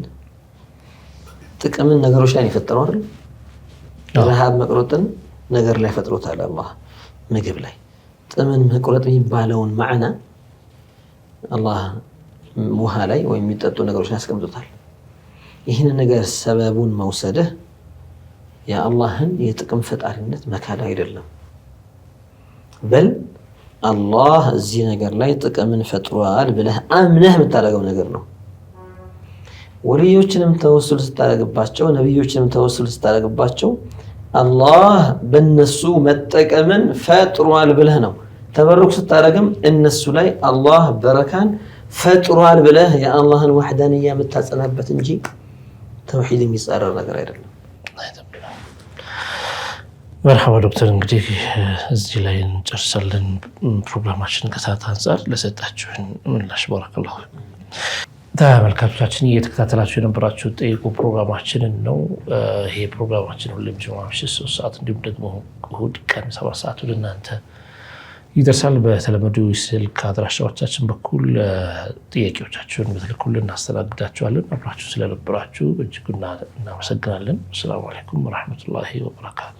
ጥቅምን ነገሮች ላይ ይፈጥራል አይደል ረሃብ መቅሮጥን ነገር ላይ ፈጥሮታል አላህ ምግብ ላይ ጥምን መቅሮጥ የሚባለውን ማዕና አላህ ውሃ ላይ ወይ የሚጠጡ ነገሮች ላይ አስቀምጦታል ይህን ነገር ሰበቡን መውሰድህ ያ አላህን የጥቅም ፈጣሪነት መካድ አይደለም በል አላህ እዚህ ነገር ላይ ጥቅምን ፈጥሯል ብለህ አምነህ የምታደርገው ነገር ነው ወልዮችንም ተወሱል ስታደርግባቸው ነብዮችንም ተወሱል ስታደርግባቸው አላህ በእነሱ መጠቀምን ፈጥሯል ብለህ ነው ተበሩክ ስታደርግም እነሱ ላይ አላህ በረካን ፈጥሯል ብለህ የአላህን ወህዳንያ የምታጸናበት እንጂ ተውሂድ የሚጻረር ነገር አይደለም مرحبا دكتور እንግዲህ እዚህ ላይ እንጨርሳለን ፕሮግራማችንን ከሰዓት አንፃር ለሰጣችሁን ምላሽ ባረከላሁ ተመልካቾቻችን እየተከታተላችሁ የነበራችሁ ጠይቁ ፕሮግራማችንን ነው ይሄ ፕሮግራማችን ሁሌም ጁምዓ ምሽት 3 ሰዓት እንዲሁም ደግሞ እሁድ ቀን 7 ሰዓት ወደ እናንተ ይደርሳል በተለመዱ ስልክ አድራሻዎቻችን በኩል ጥያቄዎቻችሁን በትክክል እናስተናግዳችኋለን አብራችሁ ስለነበራችሁ እጅግ እናመሰግናለን ሰላም አለይኩም ወራህመቱላሂ ወበረካቱ